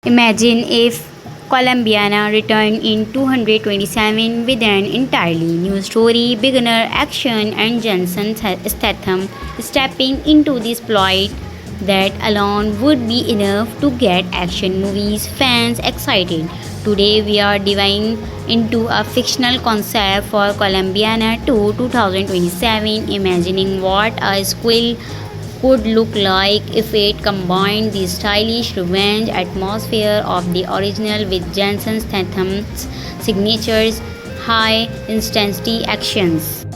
Imagine if Columbiana returned in 227 with an entirely new story, beginner action, and Jensen Statham stepping into this plot that alone would be enough to get action movies fans excited. Today we are diving into a fictional concept for Columbiana 2 2027, imagining what a squill could look like if it combined the stylish revenge atmosphere of the original with Jensen Statham's signatures high intensity actions.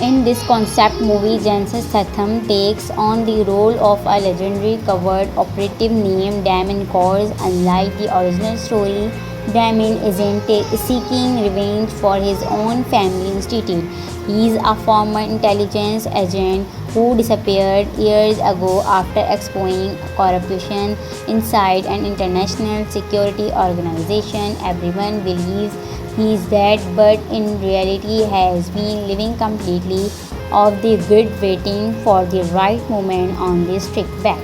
In this concept movie, Jensen Statham takes on the role of a legendary covert operative named Damon Kors. Unlike the original story, Damon isn't seeking revenge for his own family instead. He is a former intelligence agent who disappeared years ago after exposing corruption inside an international security organization. Everyone believes he is dead, but in reality has been living completely off the grid, waiting for the right moment on the strict back.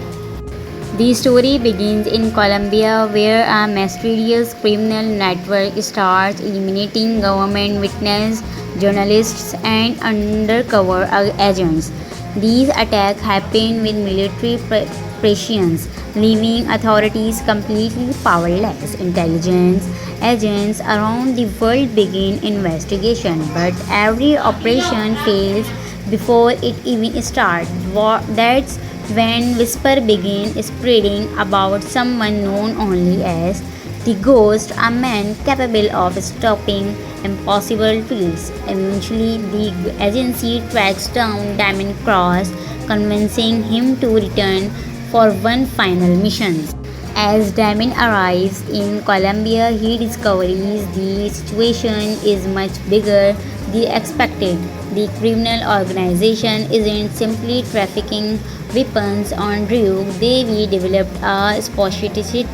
The story begins in Colombia, where a mysterious criminal network starts eliminating government witnesses, journalists, and undercover agents. These attacks happen with military precision, leaving authorities completely powerless. Intelligence agents around the world begin investigation, but every operation fails before it even starts. That's when whisper begin spreading about someone known only as the Ghost, a man capable of stopping impossible feats. Eventually, the agency tracks down Damon Cross, convincing him to return for one final mission. As Damon arrives in Colombia, he discovers the situation is much bigger than expected. The criminal organization isn't simply trafficking weapons on drugs, they've developed a sophisticated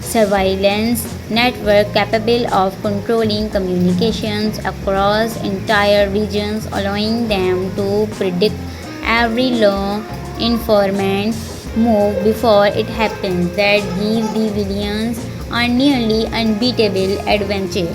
surveillance network capable of controlling communications across entire regions, allowing them to predict every law enforcement move before it happens. That gives the villains a nearly unbeatable advantage.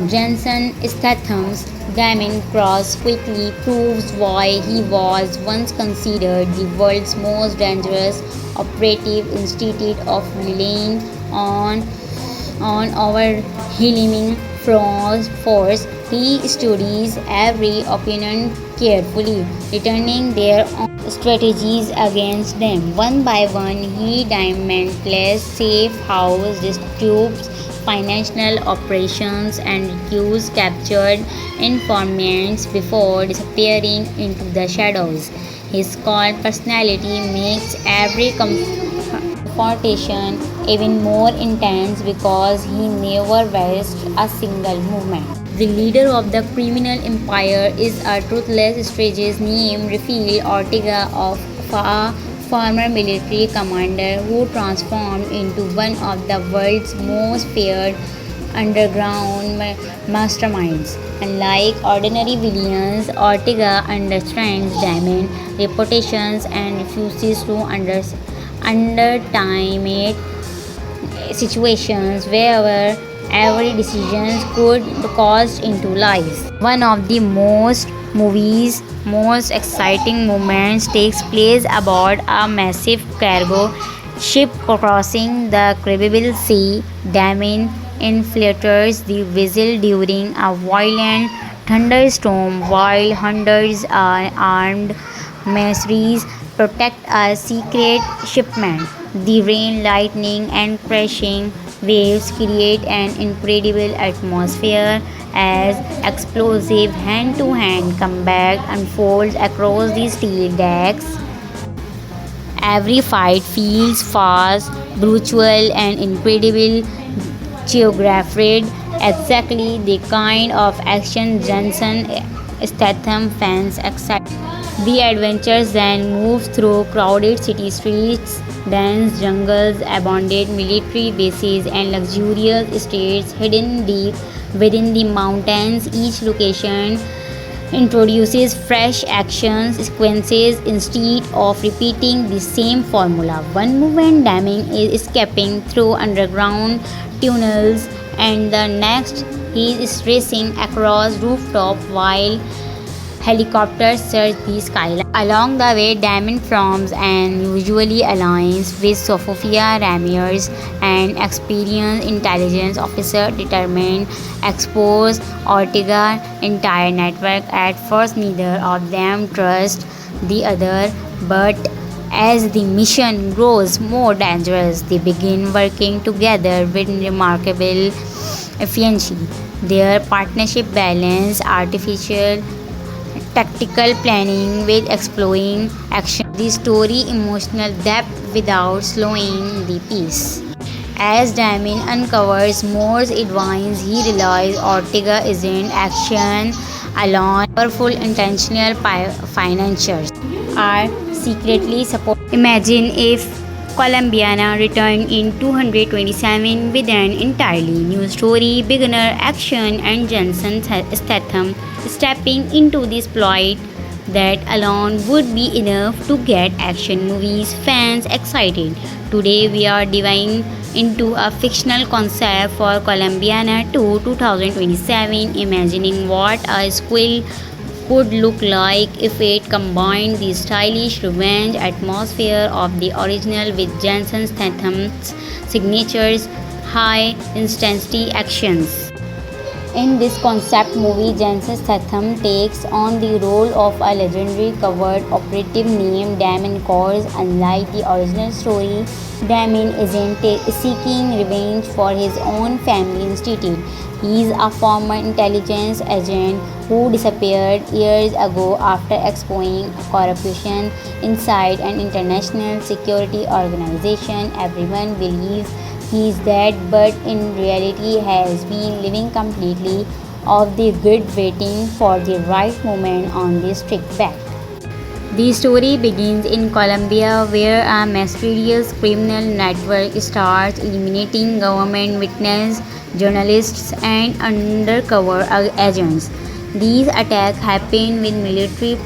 Jensen Statham's Damon Cross quickly proves why he was once considered the world's most dangerous operative. Instead of relying on overwhelming force, he studies every opponent carefully, returning their own strategies against them. One by one, he dismantles safe house, disputes financial operations, and recruits captured informants before disappearing into the shadows. His cold personality makes every confrontation even more intense because he never wastes a single movement. The leader of the criminal empire is a ruthless strategist named Rafael Ortega, of a former military commander who transformed into one of the world's most feared underground masterminds. Unlike ordinary villains, Ortega understands Damon's reputations and refuses to underestimate situations where every decision could cost into lives. One of the movie's most exciting moments takes place aboard a massive cargo ship crossing the Caribbean Sea. Damon infiltrates the vessel during a violent thunderstorm while hundreds of armed mercenaries protect a secret shipment. The rain, lightning, and crashing waves create an incredible atmosphere as explosive hand-to-hand combat unfolds across the steel decks. Every fight feels fast, brutal, and incredible, choreographed, exactly the kind of action Jensen Statham fans excite. The adventures then move through crowded city streets, dense jungles, abandoned military bases, and luxurious estates hidden deep within the mountains. Each location introduces fresh action sequences instead of repeating the same formula. One movement Damon is escaping through underground tunnels, and the next he is racing across rooftop while helicopters search the skyline. Along the way, Damon forms an usually alliance with Sophia Ramirez, an experienced intelligence officer determined to expose Ortega's entire network. At first, neither of them trusts the other, but as the mission grows more dangerous, they begin working together with remarkable efficiency. Their partnership balances artificial tactical planning with exploring action. The story emotional depth without slowing the pace. As Damon uncovers more advice, he realizes Ortega isn't action alone. Powerful intentional financiers are secretly support. Imagine if Colombiana returned in 227 with an entirely new story, beginner action, and Jensen Statham stepping into this plot that alone would be enough to get action movies fans excited. Today we are diving into a fictional concept for Colombiana 2 2027, imagining what a squill could look like if it combined the stylish revenge atmosphere of the original with Jensen Statham's signatures high intensity actions. In this concept movie, Jensen Statham takes on the role of a legendary covert operative named Damon Kors. Unlike the original story, Damon isn't seeking revenge for his own family instead. He is a former intelligence agent who disappeared years ago after exposing corruption inside an international security organization. Everyone believes he is dead, but in reality has been living completely off the grid, waiting for the right moment on the strict back. The story begins in Colombia, where a mysterious criminal network starts eliminating government witnesses, journalists, and undercover agents. These attacks happen with military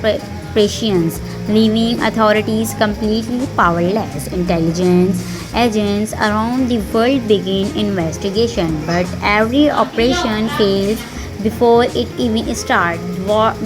precision, leaving authorities completely powerless. Intelligence agents around the world begin investigation, but every operation fails before it even starts.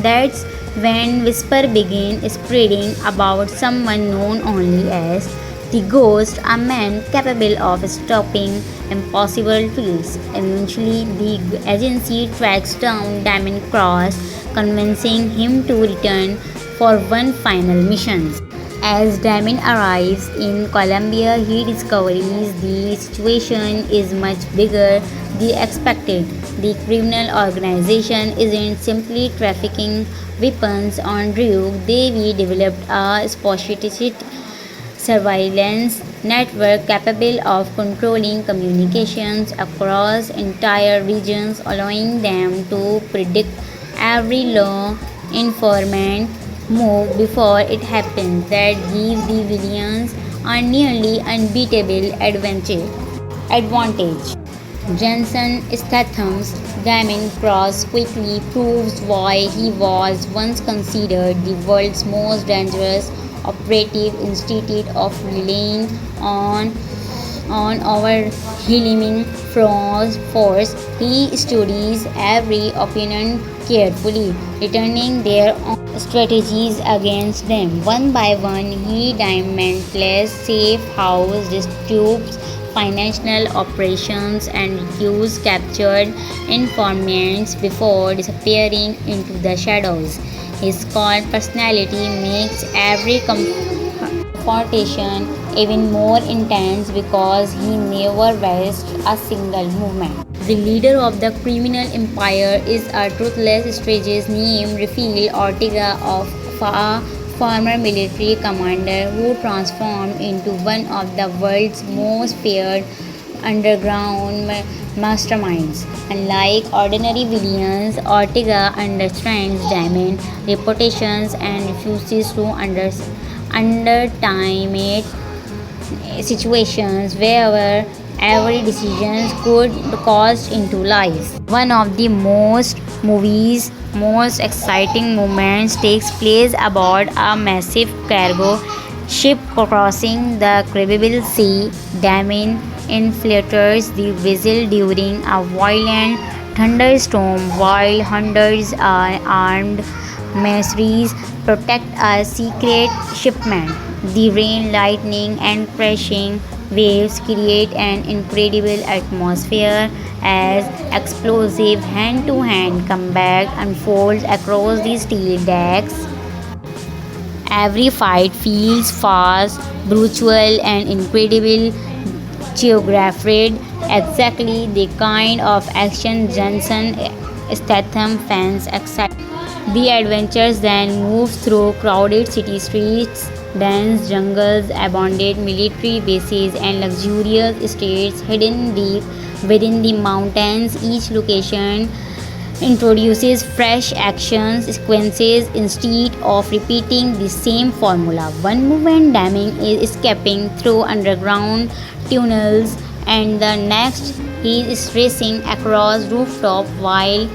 That's when whisper begin spreading about someone known only as the Ghost, a man capable of stopping impossible feats. Eventually, the agency tracks down Damon Cross, convincing him to return for one final mission. As Damon arrives in Colombia, he discovers the situation is much bigger than expected. The criminal organization isn't simply trafficking weapons on drugs, they developed a sophisticated surveillance network capable of controlling communications across entire regions, allowing them to predict every law enforcement move before it happens. That gives the villains a nearly unbeatable advantage. Jensen Statham's Damon Cross quickly proves why he was once considered the world's most dangerous operative. Instead of relying on overwhelming force, he studies every opponent carefully, returning their own strategies against them. One by one, he dismantles safe house, distributes financial operations, and recruits captured informants before disappearing into the shadows. His calm personality makes every confrontation even more intense because he never wastes a single movement. The leader of the criminal empire is a ruthless strategist named Rafael Ortega, of a former military commander who transformed into one of the world's most feared underground masterminds. Unlike ordinary villains, Ortega understands Damon's reputations and refuses to underestimate situations where every decision could cost into lives. One of the movie's most exciting moments takes place aboard a massive cargo ship crossing the Caribbean Sea. Damien infiltrates the vessel during a violent thunderstorm while hundreds of armed mercenaries protect a secret shipment. The rain, lightning, and crashing waves create an incredible atmosphere as explosive hand to hand combat unfolds across the steel decks. Every fight feels fast, brutal, and incredible choreographed, exactly the kind of action Jensen Statham fans excite. The adventures then move through crowded city streets, dense jungles, abandoned military bases, and luxurious estates hidden deep within the mountains. Each location introduces fresh action sequences instead of repeating the same formula. One movement damming is escaping through underground tunnels, and the next he is racing across rooftop while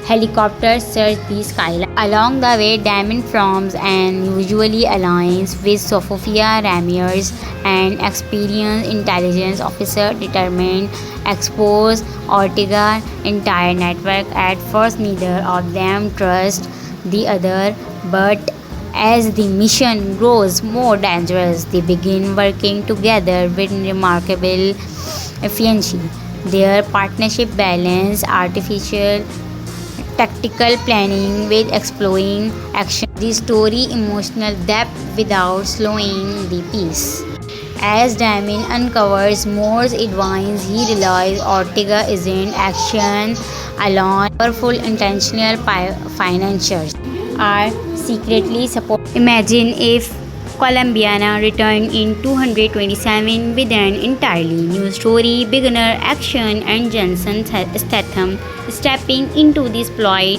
helicopters search the skyline. Along the way, Damon forms an usually alliance with Sophia Ramirez, an experienced intelligence officer determined to expose Ortega's entire network. At first, neither of them trusts the other, but as the mission grows more dangerous, they begin working together with remarkable efficiency. Their partnership balances artificial tactical planning with exploring action. The story emotional depth without slowing the pace. As Damien uncovers Moore's advice, he realizes Ortega isn't action alone. Powerful intentional financiers are secretly support. Imagine if Colombiana returned in 227 with an entirely new story, beginner action, and Jensen Statham stepping into this plot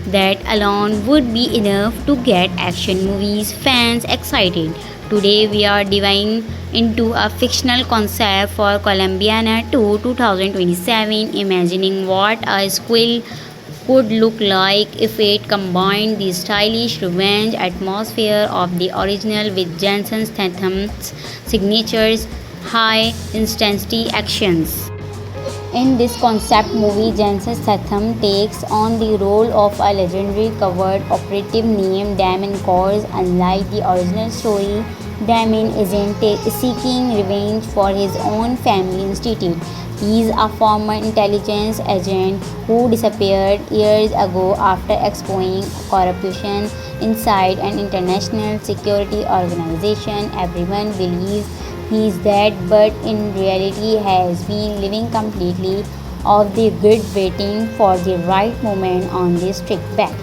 that alone would be enough to get action movies fans excited. Today we are diving into a fictional concept for Colombiana 2 2027, imagining what a squill could look like if it combined the stylish revenge atmosphere of the original with Jensen Statham's signatures high intensity actions. In this concept movie, Jensen Statham takes on the role of a legendary covert operative named Damon Kors. Unlike the original story, Damon isn't seeking revenge for his own family institute. He is a former intelligence agent who disappeared years ago after exposing corruption inside an international security organization. Everyone believes he is dead, but in reality has been living completely off the grid, waiting for the right moment on the strict back.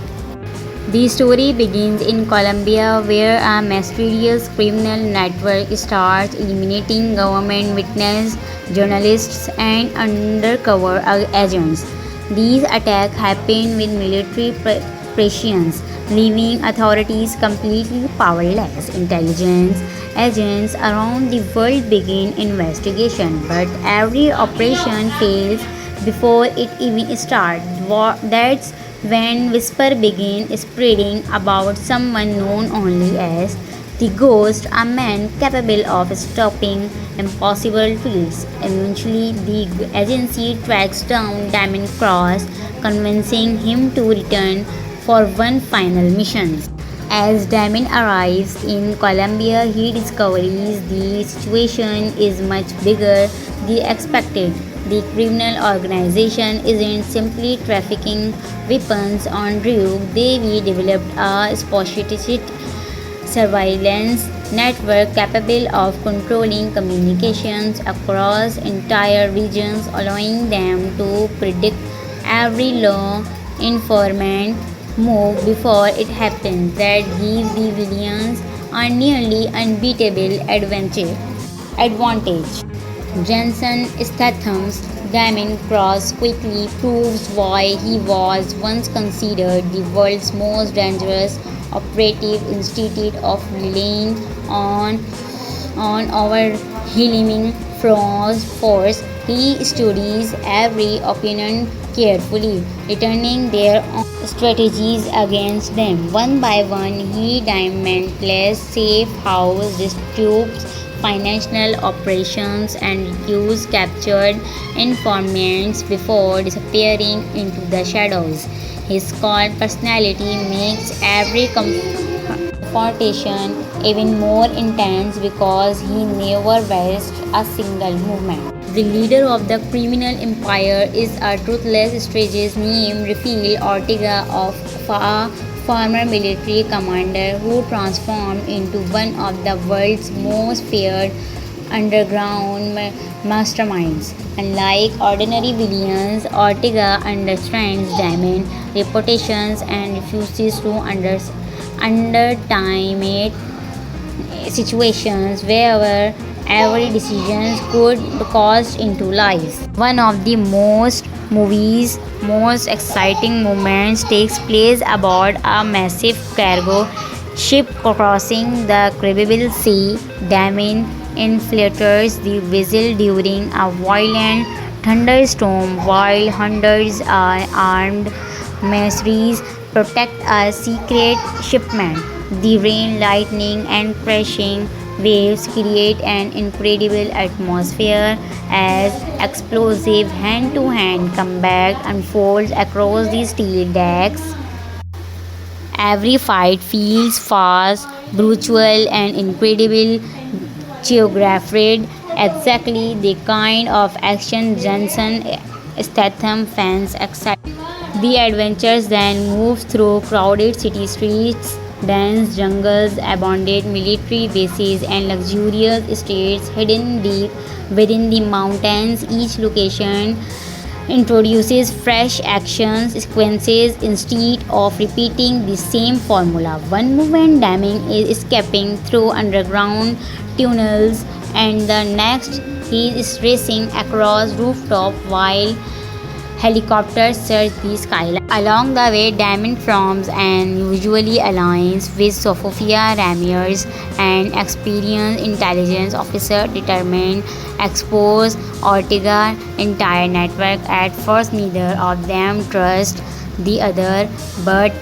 The story begins in Colombia, where a mysterious criminal network starts eliminating government witnesses, journalists, and undercover agents. These attacks happen with military prescience, leaving authorities completely powerless. Intelligence agents around the world begin investigation, but every operation fails before it even starts. That's when whisper begin spreading about someone known only as the Ghost, a man capable of stopping impossible feats. Eventually, the agency tracks down Damon Cross, convincing him to return for one final mission. As Damon arrives in Colombia, he discovers the situation is much bigger than expected. The criminal organization isn't simply trafficking weapons on route, they've developed a sophisticated surveillance network capable of controlling communications across entire regions, allowing them to predict every law enforcement move before it happens. That gives the villains a nearly unbeatable advantage. Jensen Statham's Damon Cross quickly proves why he was once considered the world's most dangerous operative. Instead of relying on our Healing force, he studies every opponent carefully, returning their own strategies against them. One by one, he dismantles safe house, distributes financial operations, and recruits captured informants before disappearing into the shadows. His cold personality makes every confrontation even more intense because he never wastes a single movement. The leader of the criminal empire is a ruthless strategist named Rafael Ortega, of a former military commander who transformed into one of the world's most feared underground masterminds. Unlike ordinary villains, Ortega understands diamond reputations and refuses to underestimate situations where every decision could cost into lives. One of the movie's most exciting moments takes place aboard a massive cargo ship crossing the Caribbean Sea. Damien infiltrates the vessel during a violent thunderstorm while hundreds of armed mercenaries protect a secret shipment. The rain, lightning, and crashing waves create an incredible atmosphere as explosive hand-to-hand combat unfolds across the steel decks. Every fight feels fast, brutal, and incredible choreographed, exactly the kind of action Jensen Statham fans excite. The adventures then move through crowded city streets, dense jungles, abandoned military bases, and luxurious estates hidden deep within the mountains. Each location introduces fresh action sequences instead of repeating the same formula. One movement Daming is escaping through underground tunnels, and the next he is racing across rooftop while helicopters search the skyline. Along the way, Damon forms an usually alliance with Sofia Ramirez, an experienced intelligence officer determined to expose Ortega's entire network. At first, neither of them trusts the other, but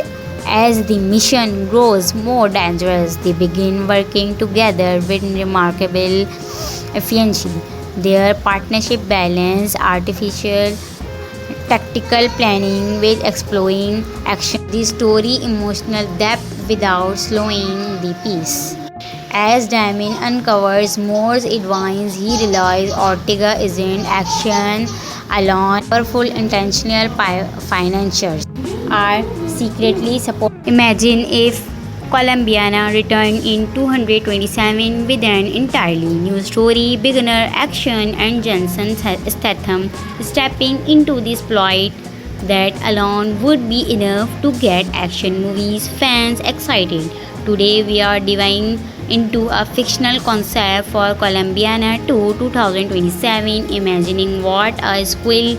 as the mission grows more dangerous, they begin working together with remarkable efficiency. Their partnership balances artificial tactical planning with exploring action. The story emotional depth without slowing the pace. As Damien uncovers Moore's advice, he realizes Ortega isn't action alone. Powerful intentional financiers are secretly supporting. Imagine if Colombiana returned in 227 with an entirely new story, beginner action, and Jensen Statham stepping into this plot that alone would be enough to get action movies fans excited. Today we are diving into a fictional concept for Colombiana 2 2027, imagining what a sequel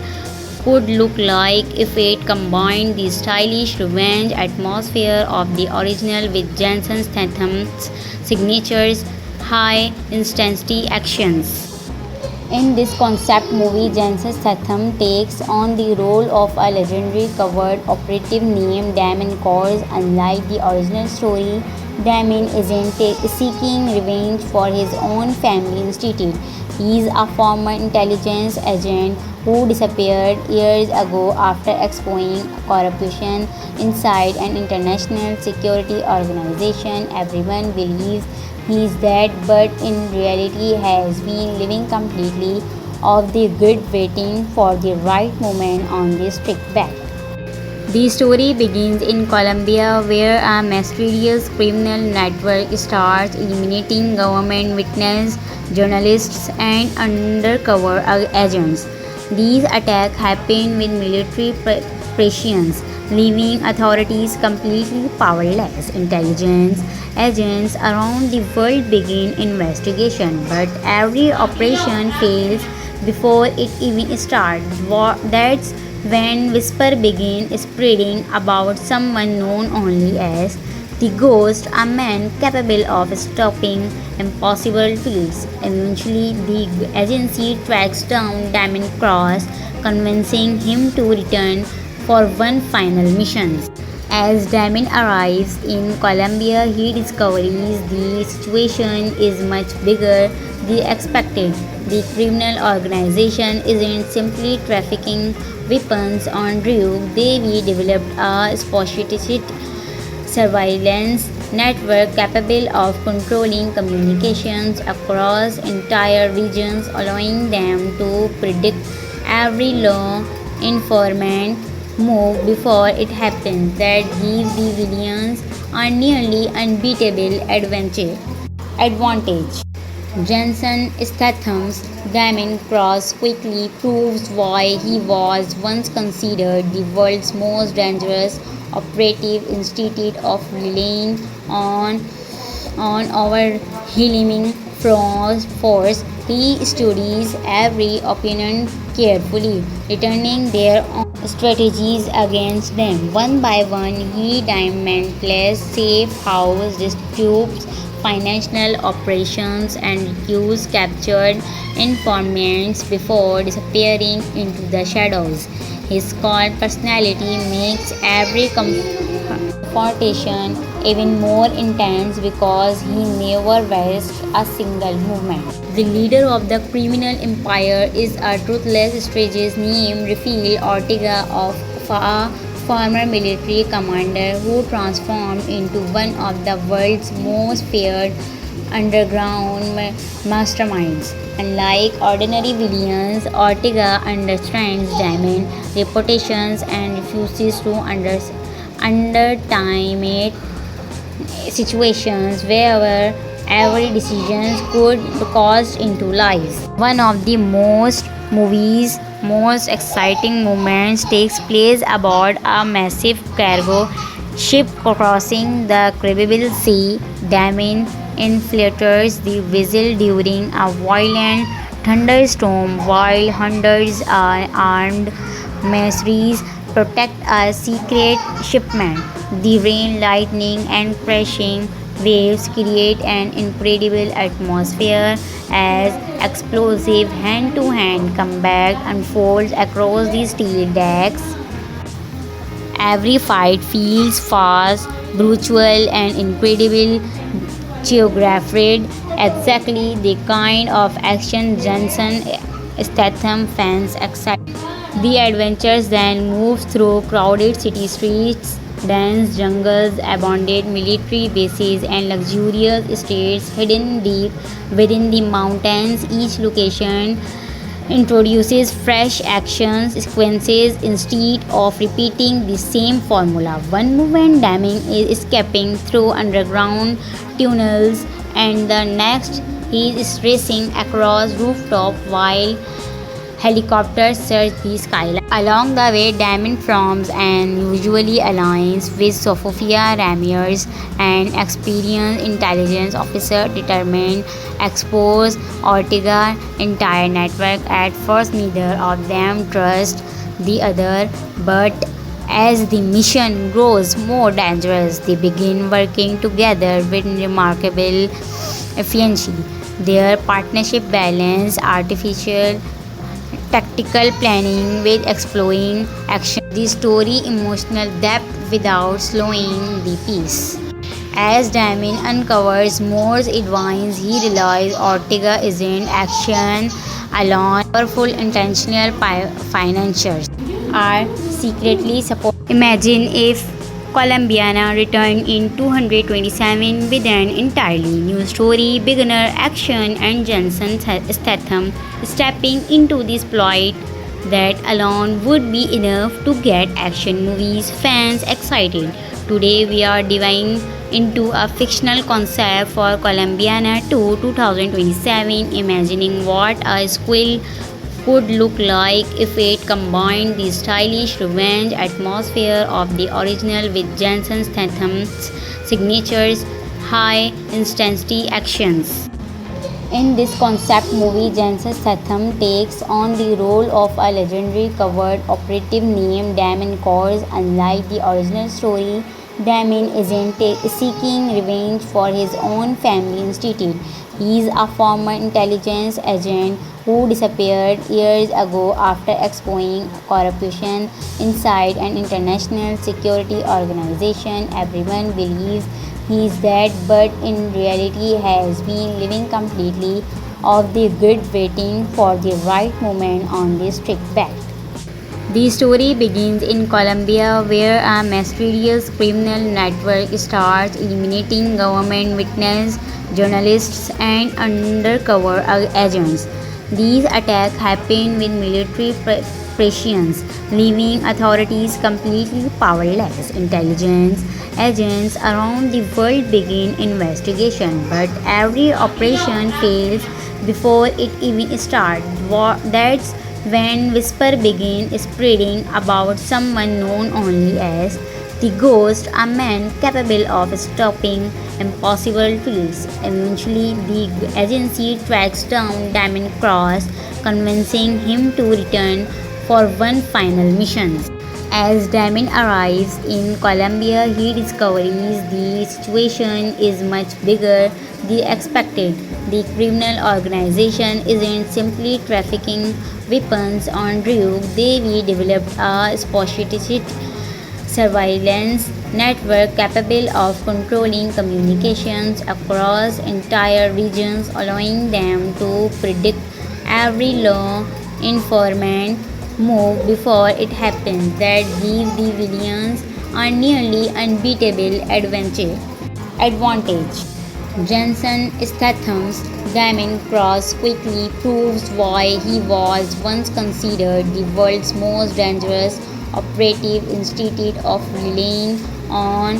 could look like if it combined the stylish revenge atmosphere of the original with Jensen Statham's signatures high intensity actions. In this concept movie, Jensen Statham takes on the role of a legendary covert operative named Damon Kors. Unlike the original story, Damon isn't seeking revenge for his own family instead. He is a former intelligence agent who disappeared years ago after exposing corruption inside an international security organization. Everyone believes he is dead, but in reality has been living completely off the grid, waiting for the right moment on the strict back. The story begins in Colombia, where a mysterious criminal network starts eliminating government witnesses, journalists, and undercover agents. These attacks happen with military precision, leaving authorities completely powerless. Intelligence agents around the world begin investigation, but every operation fails before it even starts. That's when whisper begin spreading about someone known only as The Ghost, a man capable of stopping impossible feats. Eventually, the agency tracks down Damon Cross, convincing him to return for one final mission. As Damon arrives in Colombia, he discovers the situation is much bigger than expected. The criminal organization isn't simply trafficking weapons on drugs, they've developed a sophisticated surveillance network capable of controlling communications across entire regions, allowing them to predict every law enforcement move before it happens. That gives the villains a nearly unbeatable advantage. Jensen Statham's Damon Cross quickly proves why he was once considered the world's most dangerous operative instead of relying on overwhelming force. He studies every opponent carefully, returning their own strategies against them. One by one, he dismantles safe house disputes, financial operations, and recruits captured informants before disappearing into the shadows. His cold personality makes every confrontation even more intense because he never wastes a single movement. The leader of the criminal empire is a ruthless strategist named Rafael Ortega, of a former military commander who transformed into one of the world's most feared underground masterminds. Unlike ordinary villains, Ortega understands Damon's reputations and refuses to underestimate situations where every decision could cost into lives. One of the movie's most exciting moments takes place aboard a massive cargo ship crossing the Caribbean Sea. Damon infiltrates the vessel during a violent thunderstorm while hundreds of armed mercenaries protect a secret shipment. The rain, lightning, and crashing waves create an incredible atmosphere as explosive hand-to-hand combat unfolds across the steel decks. Every fight feels fast, brutal, and incredible choreographed, exactly the kind of action Jensen Statham fans excite. The adventures then move through crowded city streets, dense jungles, abandoned military bases, and luxurious estates hidden deep within the mountains. Each location introduces fresh action sequences instead of repeating the same formula. One movement Damon is escaping through underground tunnels, and the next he is racing across rooftops while helicopters search the skyline. Along the way, Damon forms an usually alliance with Sofia Ramirez, an experienced intelligence officer determined to expose Ortega's entire network. At first, neither of them trusts the other, but as the mission grows more dangerous, they begin working together with remarkable efficiency. Their partnership balances artificial tactical planning with exploring action. The story emotional depth without slowing the pace. As Damon uncovers more advice, he realizes Ortega isn't action alone. Powerful intentional financiers are secretly support. Imagine if Colombiana returned in 227 with an entirely new story, beginner action, and Jensen Statham stepping into this plot that alone would be enough to get action movies fans excited. Today we are diving into a fictional concept for Colombiana 2 2027, imagining what a sequel could look like if it combined the stylish revenge atmosphere of the original with Jensen Statham's signatures high intensity actions. In this concept movie, Jensen Statham takes on the role of a legendary covert operative named Damon Cross. Unlike the original story, Damon isn't seeking revenge for his own family institute. He is a former intelligence agent who disappeared years ago after exposing corruption inside an international security organization. Everyone believes he is dead, but in reality has been living completely off the grid, waiting for the right moment on the strict back. The story begins in Colombia, where a mysterious criminal network starts eliminating government witnesses, journalists, and undercover agents. These attacks happen with military prescience, leaving authorities completely powerless. Intelligence agents around the world begin investigation, but every operation fails before it even starts. That's when whisper begin spreading about someone known only as the ghost, a man capable of stopping impossible feats. Eventually, the agency tracks down Damon Cross, convincing him to return for one final mission. As Damon arrives in Colombia, he discovers the situation is much bigger than expected. The criminal organization isn't simply trafficking weapons on drugs, they've developed a sophisticated surveillance network capable of controlling communications across entire regions, allowing them to predict every law enforcement move before it happens. That gives the villains a nearly unbeatable advantage. Jensen Statham's Damon Cross quickly proves why he was once considered the world's most dangerous operative instead of relying on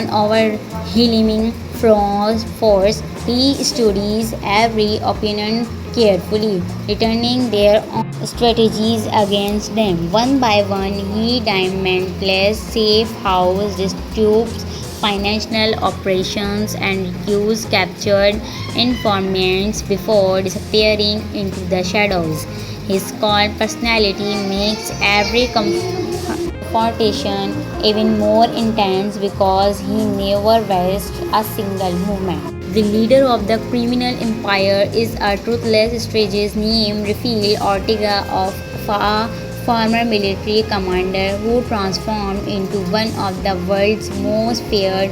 overwhelming force. He studies every opponent carefully, returning their own strategies against them. One by one, he dismantles safe house, disputes financial operations, and recruits captured informants before disappearing into the shadows. His cold personality makes every confrontation even more intense because he never wastes a single moment. The leader of the criminal empire is a toothless strategist named Rafael Ortega, of a former military commander who transformed into one of the world's most feared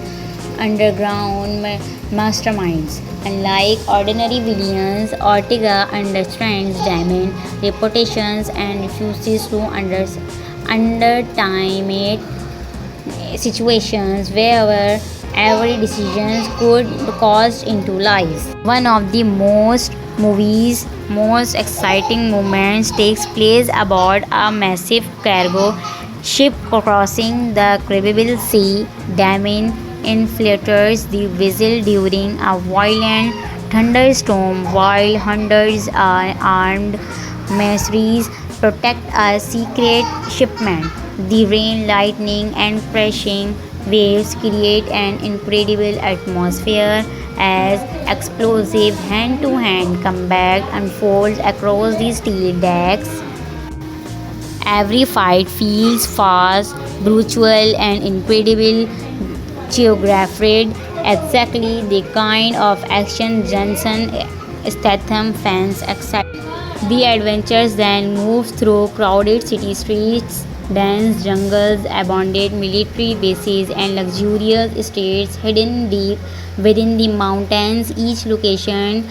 underground masterminds. Unlike ordinary villains, Ortega understands Damon's reputations and refuses to underestimate situations where every decision could cost into lives. One of the movie's most exciting moments takes place aboard a massive cargo ship crossing the Caribbean Sea. Damon infiltrates the vessel during a violent thunderstorm while hundreds of armed mercenaries protect a secret shipment. The rain, lightning, and crashing waves create an incredible atmosphere as explosive hand-to-hand combat unfolds across the steel decks. Every fight feels fast, brutal, and incredible choreographed, exactly the kind of action Jensen Statham fans expect. The adventures then move through crowded city streets, dense jungles, abandoned military bases, and luxurious estates hidden deep within the mountains. Each location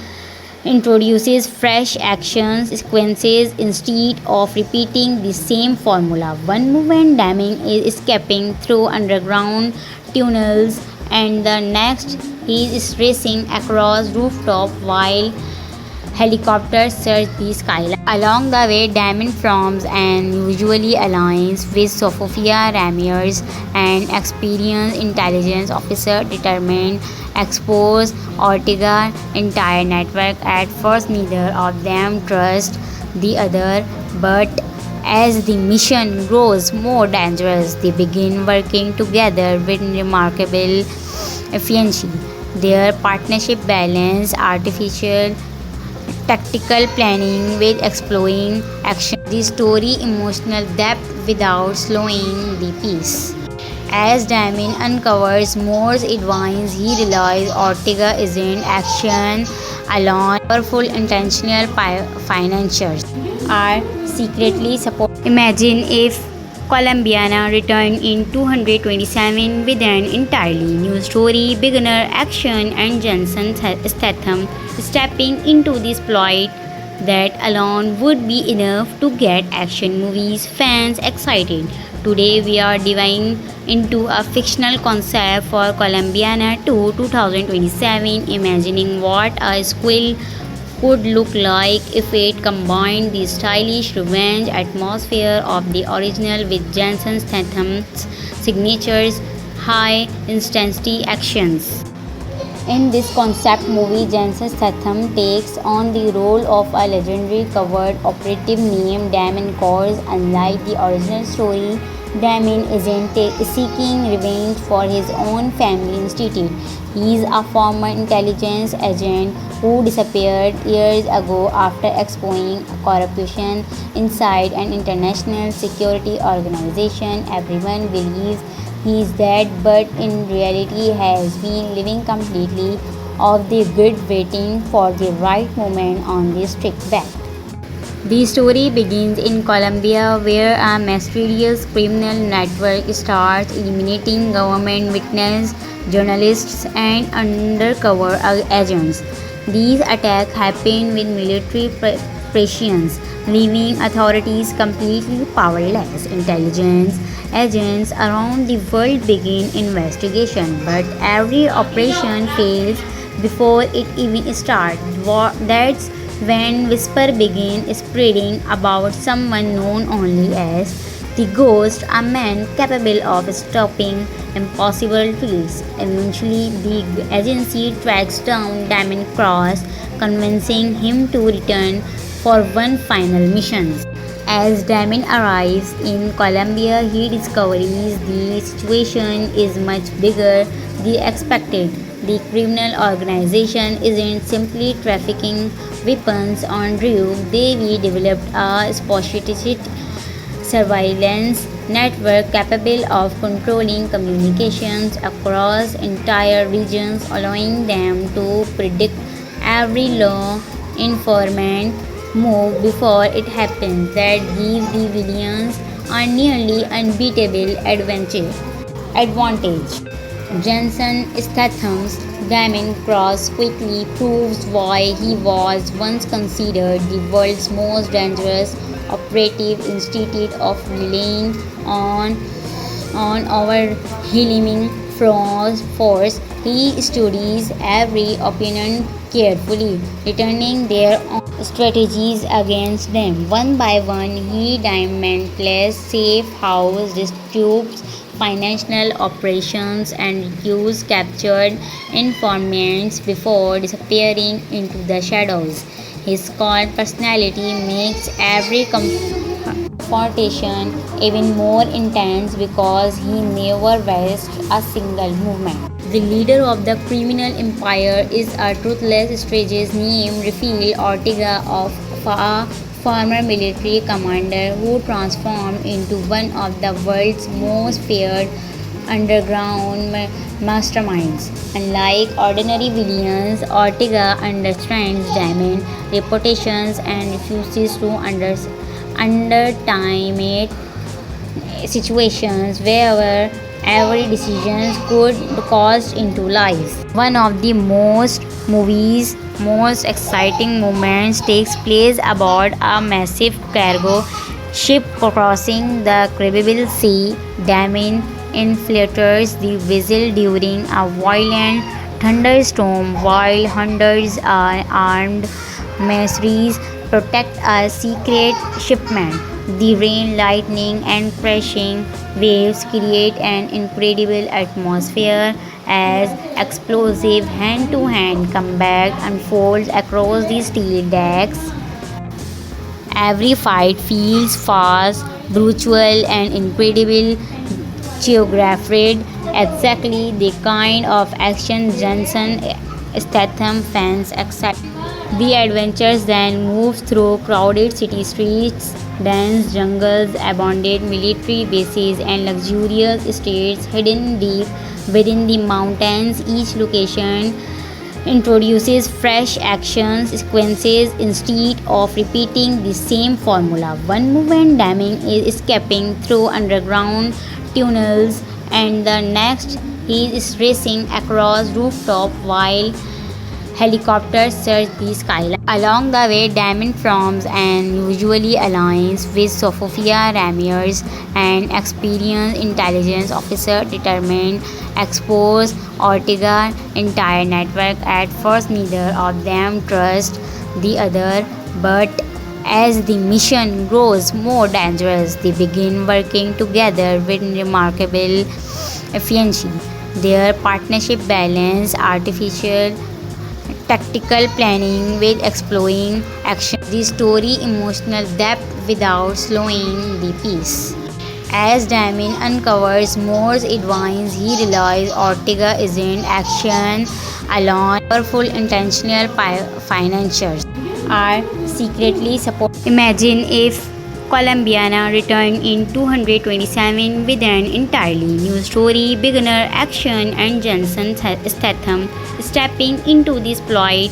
introduces fresh action sequences instead of repeating the same formula. One movement Damon is escaping through underground tunnels, and the next he is racing across rooftops while helicopters search the skyline. Along the way, Damon forms an usually alliance with Sofia Ramirez, an experienced intelligence officer determined expose Ortega's entire network. At first, neither of them trust the other, but as the mission grows more dangerous, they begin working together with remarkable efficiency. Their partnership balance artificial tactical planning with exploring action. The story emotional depth without slowing the pace. As Damon uncovers more advice, he realizes Ortega isn't action alone. Powerful intentional financiers are secretly support. Imagine if Colombiana returned in 227 with an entirely new story, beginner action, and Jensen Statham stepping into this plot that alone would be enough to get action movies fans excited. Today we are diving into a fictional concept for Colombiana 2 2027, imagining what a squill could look like if it combined the stylish revenge atmosphere of the original with Jensen Statham's signatures high intensity actions. In this concept movie, Jensen Statham takes on the role of a legendary covert operative named Damon Kors. Unlike the original story, Damon isn't seeking revenge for his own family institute. He is a former intelligence agent who disappeared years ago after exposing corruption inside an international security organization. Everyone believes he is dead, but in reality has been living completely off the grid, waiting for the right moment on the strict back. The story begins in Colombia, where a mysterious criminal network starts eliminating government witnesses, journalists, and undercover agents. These attacks happen with military precision, leaving authorities completely powerless. Intelligence agents around the world begin investigation, but every operation fails before it even starts. That's when whisper begin spreading about someone known only as the Ghost, a man capable of stopping impossible feats. Eventually, the agency tracks down Damon Cross, convincing him to return for one final mission. As Damon arrives in Colombia, he discovers the situation is much bigger than expected. The criminal organization isn't simply trafficking weapons on drugs, they've developed a sophisticated surveillance network capable of controlling communications across entire regions, allowing them to predict every law enforcement move before it happens. That gives the villains a nearly unbeatable advantage. Jensen Statham's Damon Cross quickly proves why he was once considered the world's most dangerous operative instead of relying on our healing force. He studies every opponent carefully, returning their own strategies against them. One by one, he dismantles safe house, disputes financial operations, and recruits captured informants before disappearing into the shadows. His cold personality makes every confrontation even more intense because he never wastes a single movement. The leader of the criminal empire is a toothless strategist named Rafael Ortega, of a former military commander who transformed into one of the world's most feared underground masterminds. Unlike ordinary villains, Ortega understands Damon's reputations and refuses to underestimate situations where every decision could cost into lives. One of the movie's most exciting moments takes place aboard a massive cargo ship crossing the Caribbean Sea. Damon infiltrates the vessel during a violent thunderstorm while hundreds of armed mercenaries protect a secret shipment. The rain, lightning, and crashing waves create an incredible atmosphere as explosive hand-to-hand combat unfolds across the steel decks. Every fight feels fast, brutal, and incredible, choreographed, exactly the kind of action Jensen Statham fans accept. The adventurers then move through crowded city streets, dense jungles, abandoned military bases, and luxurious estates hidden deep within the mountains. Each location introduces fresh action sequences instead of repeating the same formula. One movement damming is escaping through underground tunnels, and the next he is racing across rooftop while helicopters search the skyline. Along the way, Damon forms an usually alliance with Sofia Ramirez, an experienced intelligence officer determined to expose Ortega's entire network. At first, neither of them trust the other, but as the mission grows more dangerous, they begin working together with remarkable efficiency. Their partnership balance artificial tactical planning with exploring action. The story emotional depth without slowing the pace. As Damien uncovers Moore's advice, he realizes Ortega isn't action alone. Powerful intentional financiers are secretly support. Imagine if Colombiana returned in 227 with an entirely new story, beginner action, and Jensen Statham stepping into this plot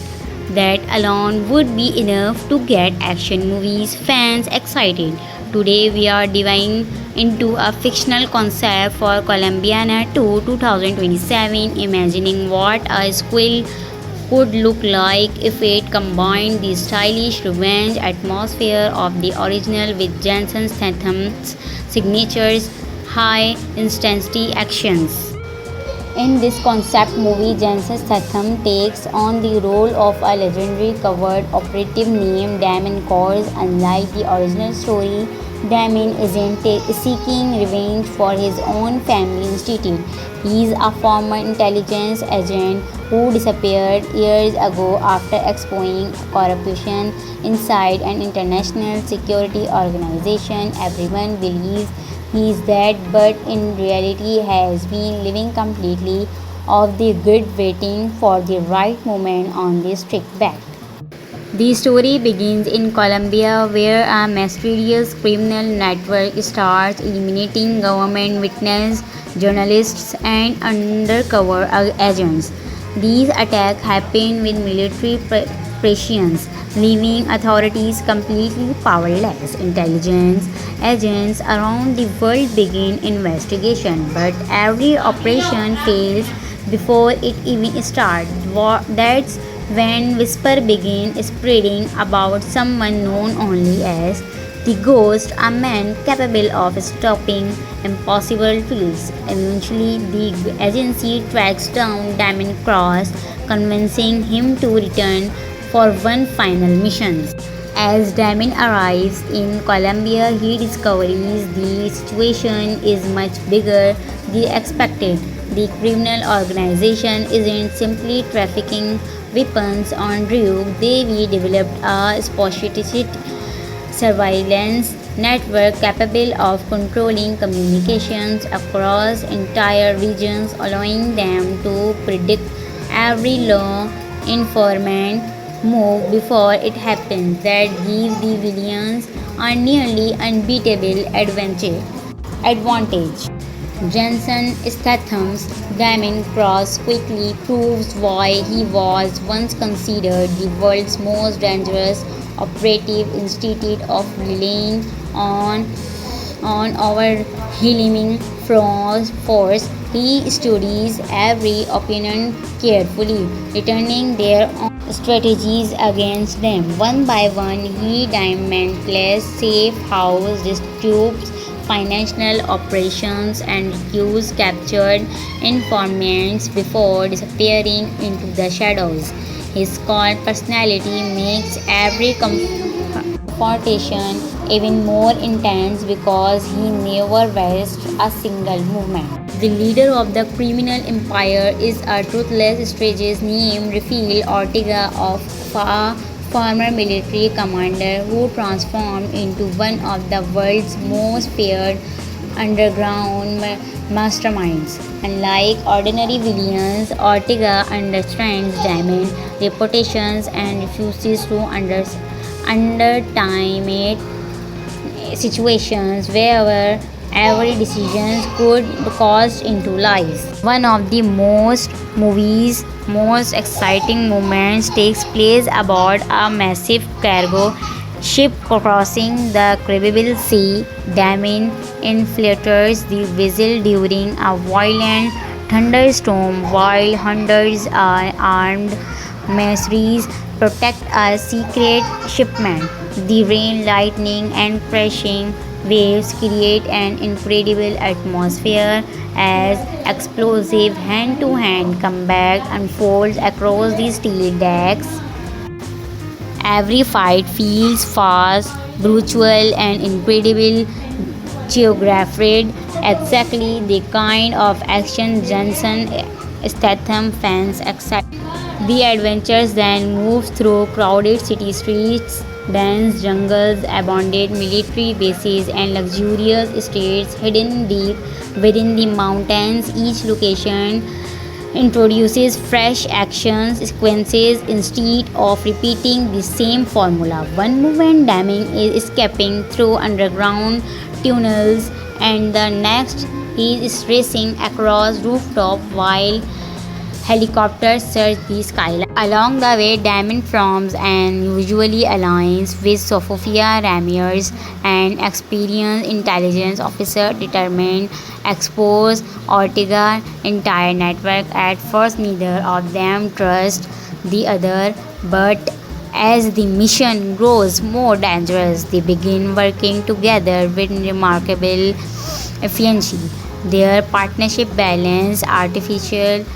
that alone would be enough to get action movies fans excited. Today we are diving into a fictional concept for Colombiana 2 2027, imagining what a squill could look like if it combined the stylish revenge atmosphere of the original with Jensen Statham's signatures high intensity actions. In this concept movie, Jensen Statham takes on the role of a legendary covert operative named Damon Kors. Unlike the original story, Damon isn't seeking revenge for his own family institute. He is a former intelligence agent who disappeared years ago after exposing corruption inside an international security organization. Everyone believes he is dead, but in reality has been living completely off the grid, waiting for the right moment on the strict back. The story begins in Colombia, where a mysterious criminal network starts eliminating government witnesses, journalists, and undercover agents. These attacks happen with military prescience, leaving authorities completely powerless. Intelligence agents around the world begin investigation, but every operation fails before it even starts. That's when whisper begin spreading about someone known only as the Ghost, a man capable of stopping impossible feats. Eventually, the agency tracks down Damon Cross, convincing him to return for one final mission. As Damon arrives in Colombia, he discovers the situation is much bigger than expected. The criminal organization isn't simply trafficking weapons on route, they developed a sophisticated surveillance network capable of controlling communications across entire regions, allowing them to predict every law informant move before it happens. That gives the villains a nearly unbeatable advantage. Jensen Statham's Damon Cross quickly proves why he was once considered the world's most dangerous operative instead of relying on our healing force. He studies every opponent carefully, returning their own strategies against them. One by one, he dismantles safe house, disputes financial operations, and recruits captured informants before disappearing into the shadows. His calm personality makes every confrontation even more intense because he never wastes a single movement. The leader of the criminal empire is a ruthless strategist named Rafael Ortega, of a former military commander who transformed into one of the world's most feared underground masterminds. Unlike ordinary villains, Ortega understands Diamond's reputations and refuses to underestimate situations wherever every decision could cost into lives. One of the movie's most exciting moments takes place aboard a massive cargo ship crossing the Caribbean Sea. Damien infiltrates the vessel during a violent thunderstorm while hundreds of armed mercenaries protect a secret shipment. The rain, lightning, and crashing waves create an incredible atmosphere as explosive hand to hand combat unfolds across the steel decks. Every fight feels fast, brutal, and incredible choreographed, exactly the kind of action Jensen Statham fans excite. The adventures then move through crowded city streets, dense jungles, abandoned military bases, and luxurious estates hidden deep within the mountains. Each location introduces fresh action sequences instead of repeating the same formula. One moment Daming is escaping through underground tunnels, and the next he is racing across rooftop while helicopters search the skyline. Along the way, Damon forms an usually alliance with Sofia Ramirez, an experienced intelligence officer determined expose Ortega's entire network. At first, neither of them trust the other, but as the mission grows more dangerous, they begin working together with remarkable efficiency. Their partnership balance artificial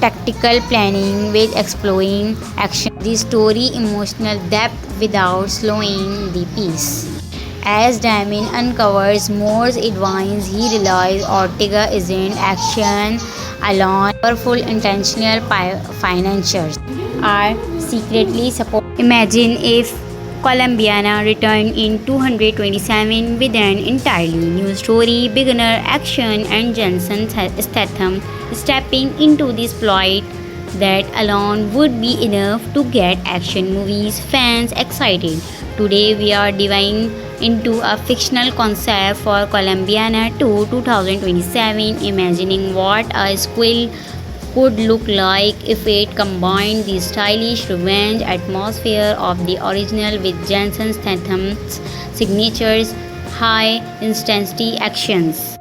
tactical planning with exploring action. The story emotional depth without slowing the pace. As Damien uncovers Moore's advice, he realizes Ortega isn't action alone. Powerful intentional financiers are secretly support. Imagine if Colombiana returned in 227 with an entirely new story, beginner action, and Jensen Statham stepping into this plot that alone would be enough to get action movies fans excited. Today we are diving into a fictional concept for Colombiana 2 2027, imagining what a squill could look like if it combined the stylish revenge atmosphere of the original with Jensen Statham's signatures high intensity actions.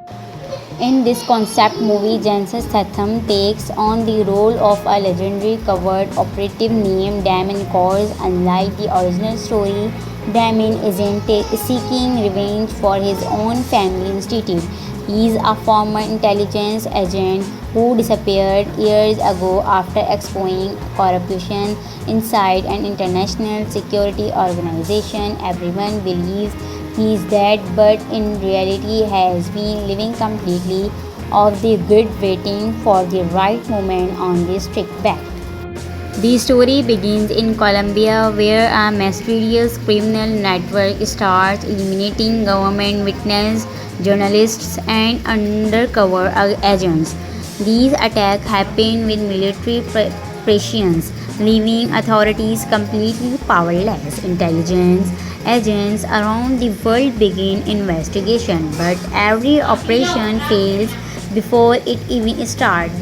In this concept movie, Jensen Statham takes on the role of a legendary covert operative named Damon Kors. Unlike the original story, Damon isn't seeking revenge for his own family institute. He is a former intelligence agent who disappeared years ago after exposing corruption inside an international security organization. Everyone believes he is dead, but in reality has been living completely off the grid, waiting for the right moment on the strict back. The story begins in Colombia, where a mysterious criminal network starts eliminating government witnesses, journalists, and undercover agents. These attacks happen with military precision, leaving authorities completely powerless. Intelligence agents around the world begin investigation, but every operation fails before it even starts.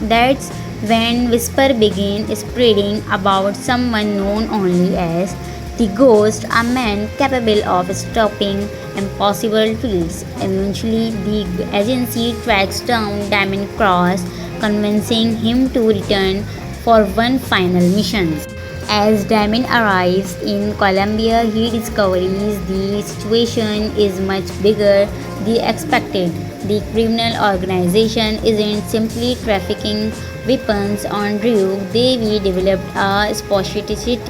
That's when whisper begin spreading about someone known only as the Ghost, a man capable of stopping impossible feats. Eventually, the agency tracks down Diamond Cross, convincing him to return for one final mission. As Diamond arrives in Colombia, he discovers the situation is much bigger than expected. The criminal organization isn't simply trafficking weapons on route, they've developed a sophisticated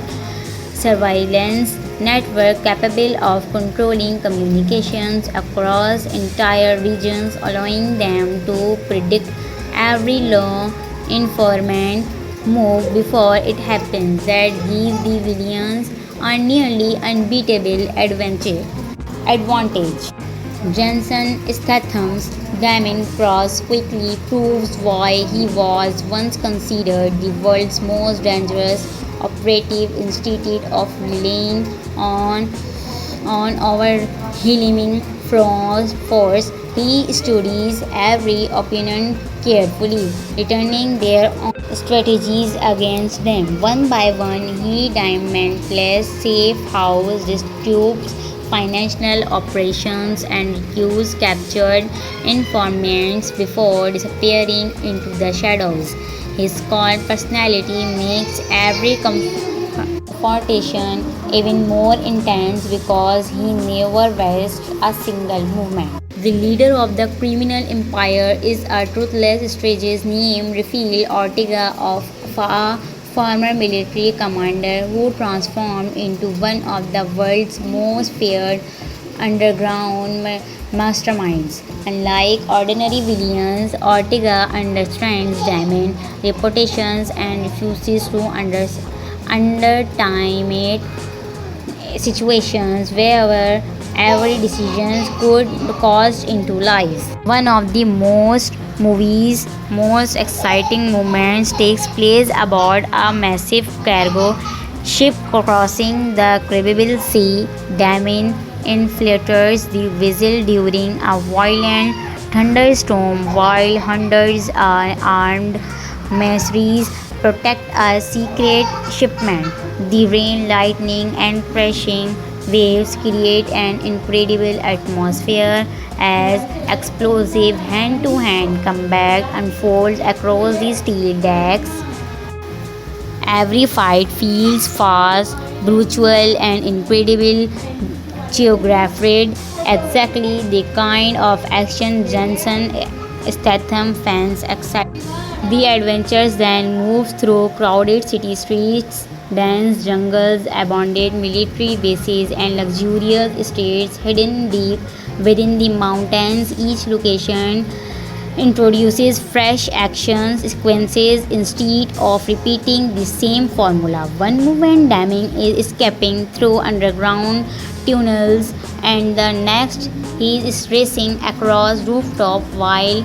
surveillance network capable of controlling communications across entire regions, allowing them to predict every law enforcement move before it happens. That gives the villains a nearly unbeatable advantage. Jason Statham's Diamond Cross quickly proves why he was once considered the world's most dangerous operative instead of relying on overwhelming force. He studies every opponent carefully, returning their own strategies against them. One by one, he dismantles safe house, disputes financial operations, and recruits captured informants before disappearing into the shadows. His calm personality makes every confrontation even more intense because he never wastes a single movement. The leader of the criminal empire is a toothless strategist named Rafael Ortega, of a former military commander who transformed into one of the world's most feared underground masterminds. Unlike ordinary villains, Ortega understands diamond reputations and refuses to underestimate situations where every decision could cost into lives. One of the movie's most exciting moments takes place aboard a massive cargo ship crossing the Caribbean Sea. Damien infiltrates the vessel during a violent thunderstorm while hundreds of armed mercenaries protect a secret shipment. The rain, lightning, and crashing waves create an incredible atmosphere as explosive hand-to-hand combat unfolds across the steel decks. Every fight feels fast, brutal, and incredible choreographed, exactly the kind of action Jason Statham fans expect. The adventures then move through crowded city streets, dense jungles, abandoned military bases, and luxurious estates hidden deep within the mountains. Each location introduces fresh action sequences instead of repeating the same formula. One movement damming is escaping through underground tunnels, and the next he is racing across rooftop while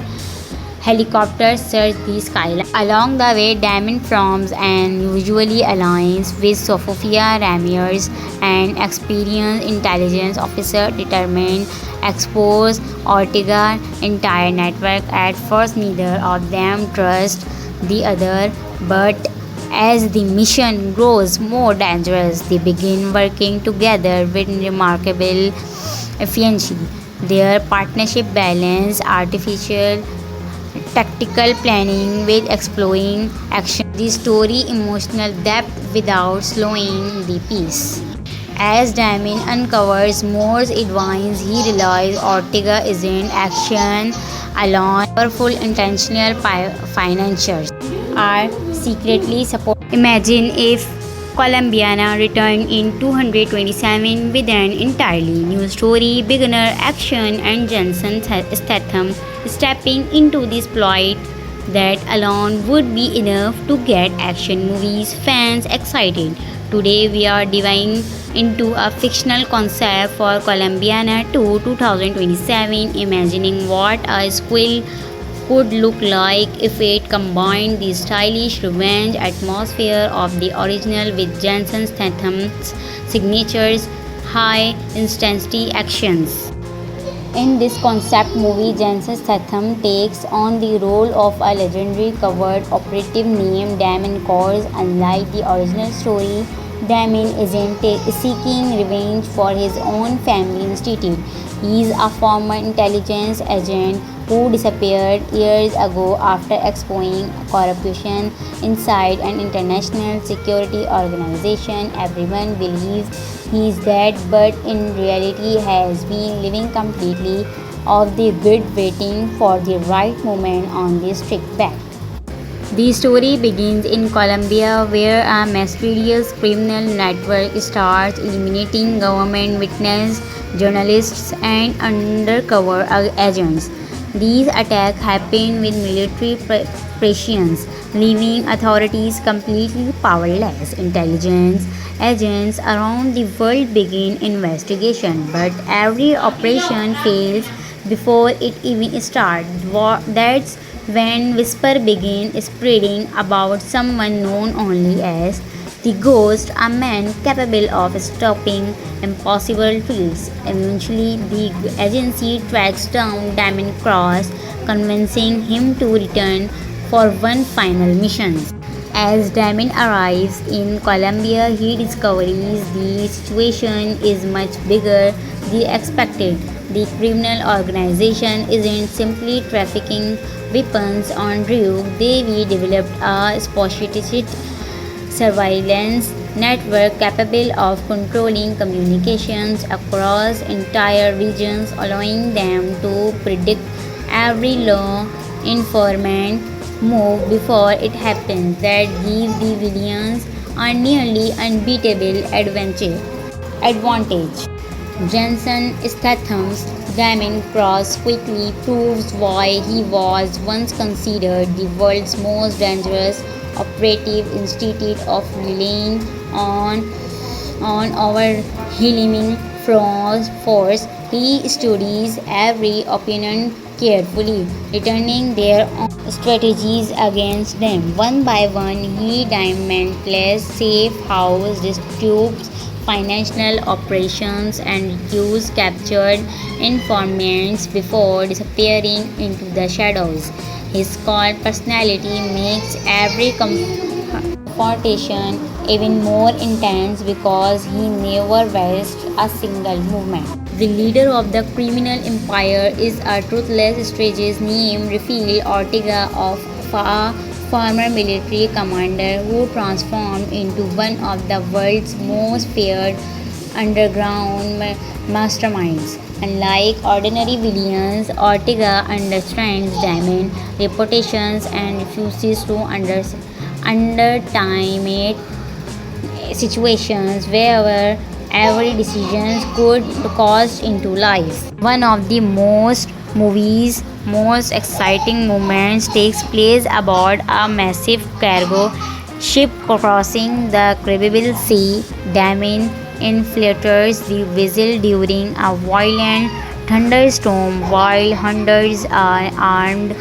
helicopters search the skyline. Along the way, Damon forms an usually alliance with Sofia Ramirez, an experienced intelligence officer determined expose Ortega's entire network. At first, neither of them trust the other, but as the mission grows more dangerous, they begin working together with remarkable efficiency. Their partnership balance artificial tactical planning with exploring action. The story emotional depth without slowing the pace. As Damien uncovers Moore's advice, he realizes Ortega isn't action alone. Powerful intentional financiers are secretly support. Imagine if Colombiana returned in 227 with an entirely new story, beginner action, and Jensen Statham stepping into this plot that alone would be enough to get action movies fans excited. Today we are diving into a fictional concept for Colombiana 2 2027, imagining what a squill could look like if it combined the stylish revenge atmosphere of the original with Jason Statham's signatures high intensity actions. In this concept movie, Jason Statham takes on the role of a legendary covert operative named Damon Kors. Unlike the original story, Damon isn't seeking revenge for his own family instead. He is a former intelligence agent who disappeared years ago after exposing corruption inside an international security organization. Everyone believes he is dead, but in reality has been living completely off the grid, waiting for the right moment on the strict back. The story begins in Colombia, where a mysterious criminal network starts eliminating government witnesses, journalists, and undercover agents. These attacks happen with military precision, leaving authorities completely powerless. Intelligence agents around the world begin investigation, but every operation fails before it even starts. That's when whisper begin spreading about someone known only as the ghost, a man capable of stopping impossible feats. Eventually, the agency tracks down Diamond Cross, convincing him to return for one final mission. As Diamond arrives in Colombia, he discovers the situation is much bigger than expected. The criminal organization isn't simply trafficking weapons on route, they've developed a sophisticated surveillance network capable of controlling communications across entire regions, allowing them to predict every law enforcement move before it happens. That gives the villains a nearly unbeatable advantage. Jensen Statham's Diamond Cross quickly proves why he was once considered the world's most dangerous operative. Instead of relying on our healing force, he studies every opponent carefully, returning their own strategies against them. One by one, he dismantles safe house, disputes financial operations, and recruits captured informants before disappearing into the shadows. His cold personality makes every confrontation even more intense because he never wastes a single movement. The leader of the criminal empire is a toothless strategist named Rafael Ortega, of a former military commander who transformed into one of the world's most feared underground masterminds. Unlike ordinary villains, Ortega understands Diamond reputations and refuses to underestimate situations where every decision could cost into lives. One of the movie's most exciting moments takes place aboard a massive cargo ship crossing the Caribbean Sea. Diamond infiltrates the vessel during a violent thunderstorm while hundreds of armed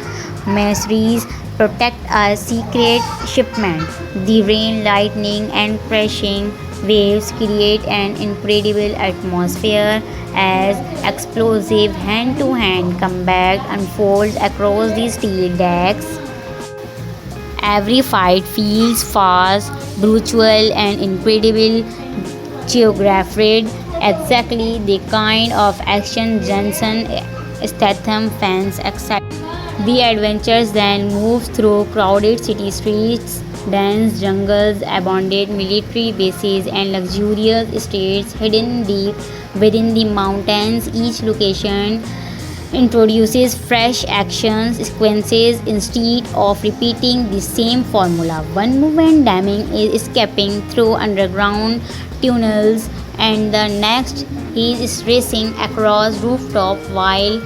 mercenaries protect a secret shipment. The rain, lightning, and crashing waves create an incredible atmosphere as explosive hand-to-hand combat unfolds across the steel decks. Every fight feels fast, brutal, and incredible, choreographed, exactly the kind of action Jensen Statham fans expect. The adventures then move through crowded city streets, dense jungles, abandoned military bases, and luxurious estates hidden deep within the mountains. Each location introduces fresh action sequences instead of repeating the same formula. One movement Diamond is escaping through underground tunnels, and the next he is racing across rooftops while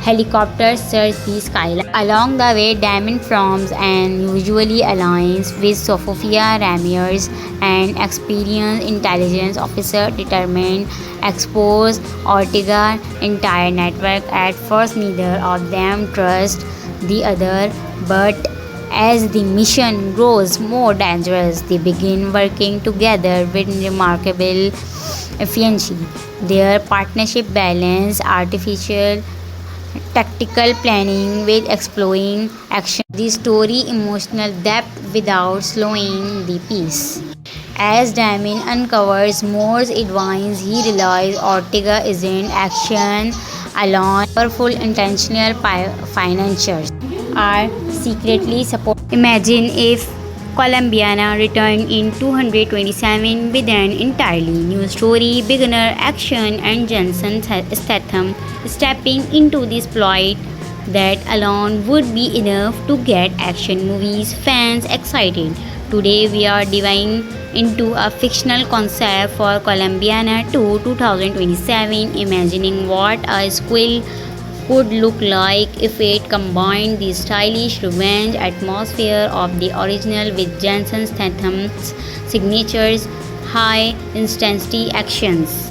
helicopters search the skyline. Along the way, Diamond forms an usually alliance with Sofia Ramirez, an experienced intelligence officer determined to expose Ortega's entire network. At first, neither of them trust the other, but as the mission grows more dangerous, they begin working together with remarkable efficiency. Their partnership balances artificial tactical planning with exploring action. The story emotional depth without slowing the pace. As Diamond uncovers more advice, he realizes Ortega isn't action alone. Powerful intentional financiers are secretly support. Imagine if Colombiana returned in 227 with an entirely new story, beginner action, and Jensen Statham stepping into this plot that alone would be enough to get action movies fans excited. Today we are diving into a fictional concept for Colombiana 2 2027, imagining what a could look like if it combined the stylish revenge atmosphere of the original with Jason Statham's signatures high intensity actions.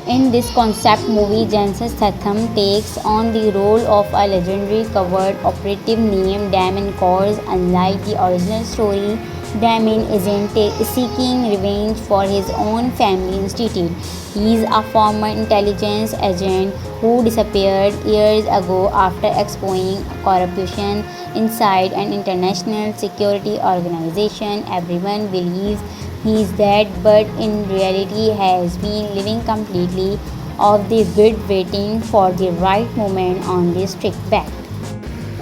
In this concept movie, Jason Statham takes on the role of a legendary covert operative named Damon Coles. Unlike the original story, Damon isn't seeking revenge for his own family instead. He is a former intelligence agent who disappeared years ago after exposing corruption inside an international security organization. Everyone believes he is dead, but in reality has been living completely off the grid waiting for the right moment on the strict back.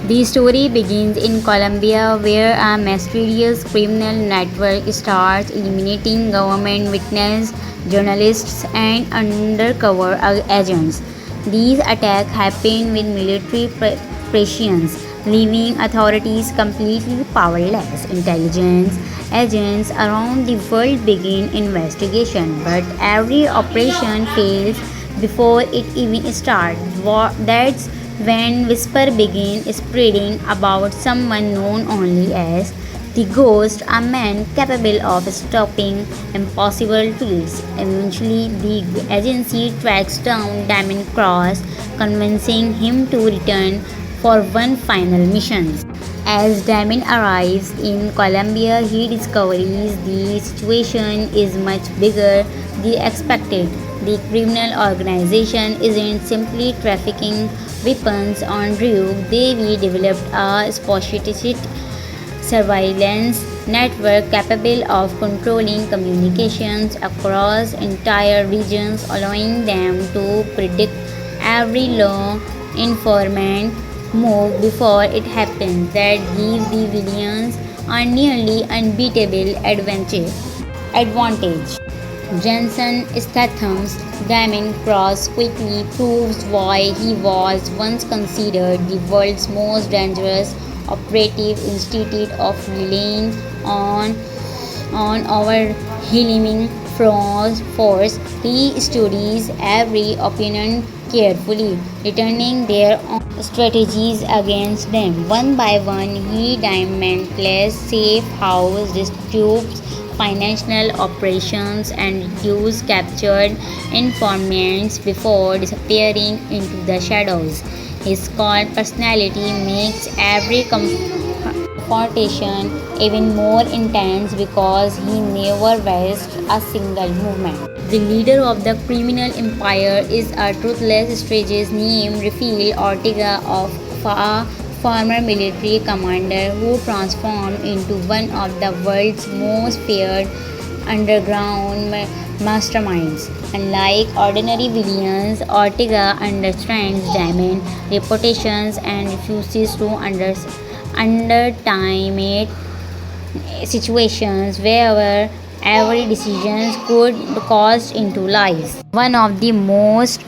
The story begins in Colombia, where a mysterious criminal network starts eliminating government witnesses, journalists, and undercover agents. These attacks happen with military precision, leaving authorities completely powerless. Intelligence agents around the world begin investigation, but every operation fails before it even starts. That's when whisper begin spreading about someone known only as the Ghost, a man capable of stopping impossible feats. Eventually, the agency tracks down Damon Cross, convincing him to return for one final mission. As Damon arrives in Colombia, he discovers the situation is much bigger than expected. The criminal organization isn't simply trafficking weapons on route, they've developed a sophisticated surveillance network capable of controlling communications across entire regions, allowing them to predict every law enforcement move before it happens. That gives the villains a nearly unbeatable advantage. Jensen Statham's Damon Cross quickly proves why he was once considered the world's most dangerous operative instead of relying on our healing force. He studies every opponent carefully, returning their own strategies against them. One by one, he dismantles safe house, disrupts financial operations, and reduces captured informants before disappearing into the shadows. His calm personality makes every confrontation even more intense because he never wastes a single movement. The leader of the criminal empire is a toothless strategist named Rafael Ortega, a former military commander who transformed into one of the world's most feared underground masterminds. Unlike ordinary villains, Ortega understands Damon's reputations and refuses to underestimate situations where every decision could cost into lives. One of the most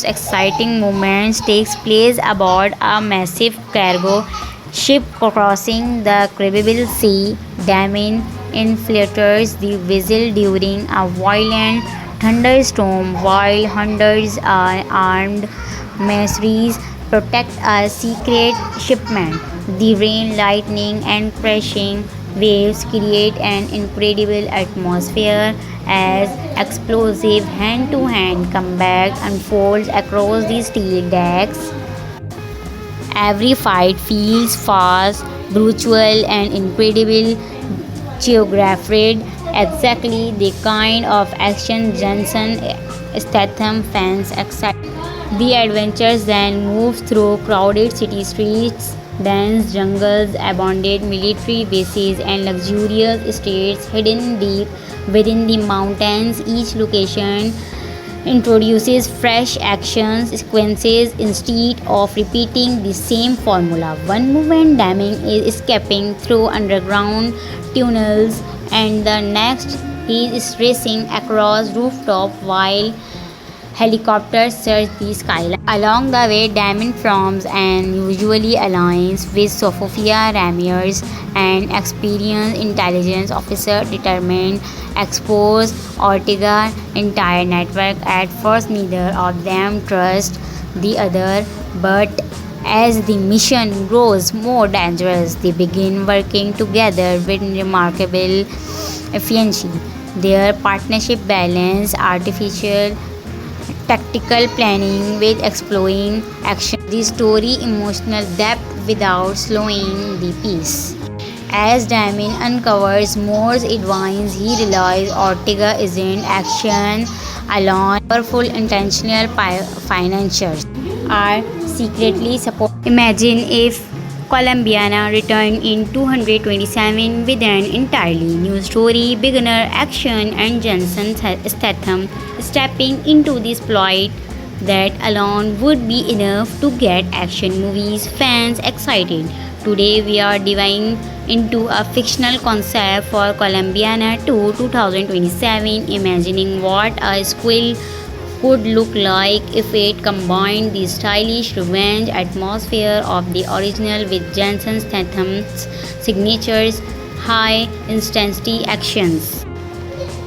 exciting moments takes place aboard a massive cargo ship crossing the Caribbean Sea. Damon infiltrates the vessel during a violent thunderstorm while hundreds of armed mercenaries protect a secret shipment. The rain, lightning, and crashing waves create an incredible atmosphere as explosive hand-to-hand combat unfolds across the steel decks. Every fight feels fast, brutal, and incredible choreographed, exactly the kind of action Jason Statham fans expect. The adventures then move through crowded city streets, dense jungles, abandoned military bases, and luxurious estates hidden deep within the mountains. Each location introduces fresh action sequences instead of repeating the same formula. One moment Damon is escaping through underground tunnels, and the next he is racing across rooftops while helicopters search the skyline. Along the way, Damon forms an usually alliance with Sofia Ramirez, an experienced intelligence officer determined to expose Ortega's entire network. At first, neither of them trust the other, but as the mission grows more dangerous, they begin working together with remarkable efficiency. Their partnership balance artificial tactical planning with exploring action. The story emotional depth without slowing the pace. As Damien uncovers Moore's advice, he realizes Ortega isn't action alone. Powerful intentional financiers are secretly support. Imagine if Columbiana returned in 227 with an entirely new story, beginner action, and Jensen Statham stepping into this plot that alone would be enough to get action movies fans excited. Today we are diving into a fictional concept for Columbiana 2 2027, imagining what a squill could look like if it combined the stylish revenge atmosphere of the original with Jensen Statham's signatures high intensity actions.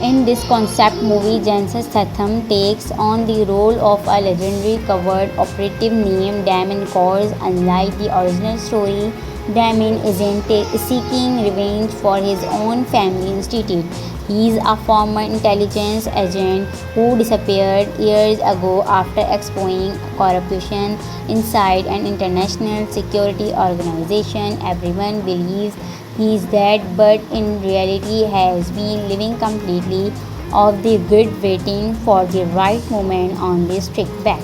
In this concept movie, Jensen Statham takes on the role of a legendary covert operative named Damien Kors. Unlike the original story, Damien isn't seeking revenge for his own family instead. He is a former intelligence agent who disappeared years ago after exposing corruption inside an international security organization. Everyone believes he is dead, but in reality has been living completely off the grid waiting for the right moment on the strict back.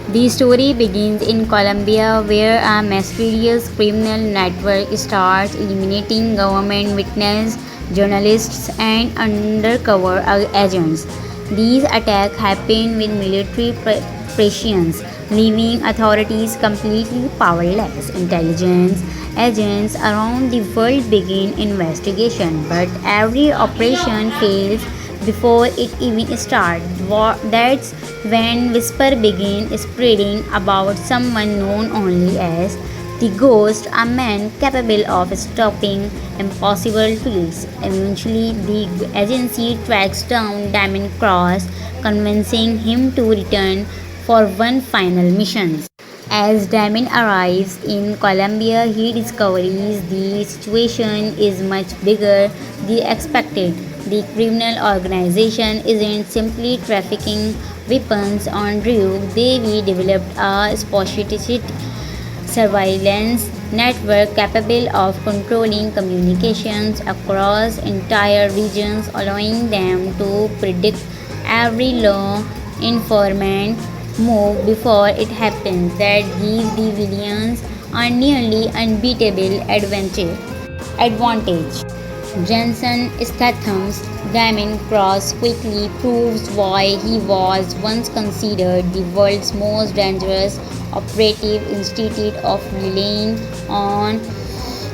The story begins in Colombia, where a mysterious criminal network starts eliminating government witnesses, journalists, and undercover agents. These attacks happen with military prescience, leaving authorities completely powerless. Intelligence agents around the world begin investigation, but every operation fails before it even starts. That's when whisper begin spreading about someone known only as the Ghost, a man capable of stopping impossible feats. Eventually, the agency tracks down Damien Cross, convincing him to return for one final mission. As Damien arrives in Colombia, he discovers the situation is much bigger than expected. The criminal organization isn't simply trafficking weapons on route, they've developed a sophisticated surveillance network capable of controlling communications across entire regions, allowing them to predict every law informant move before it happens. That gives the villains a nearly unbeatable advantage. Jensen Statham's Damien Cross quickly proves why he was once considered the world's most dangerous operative. Instead of relying on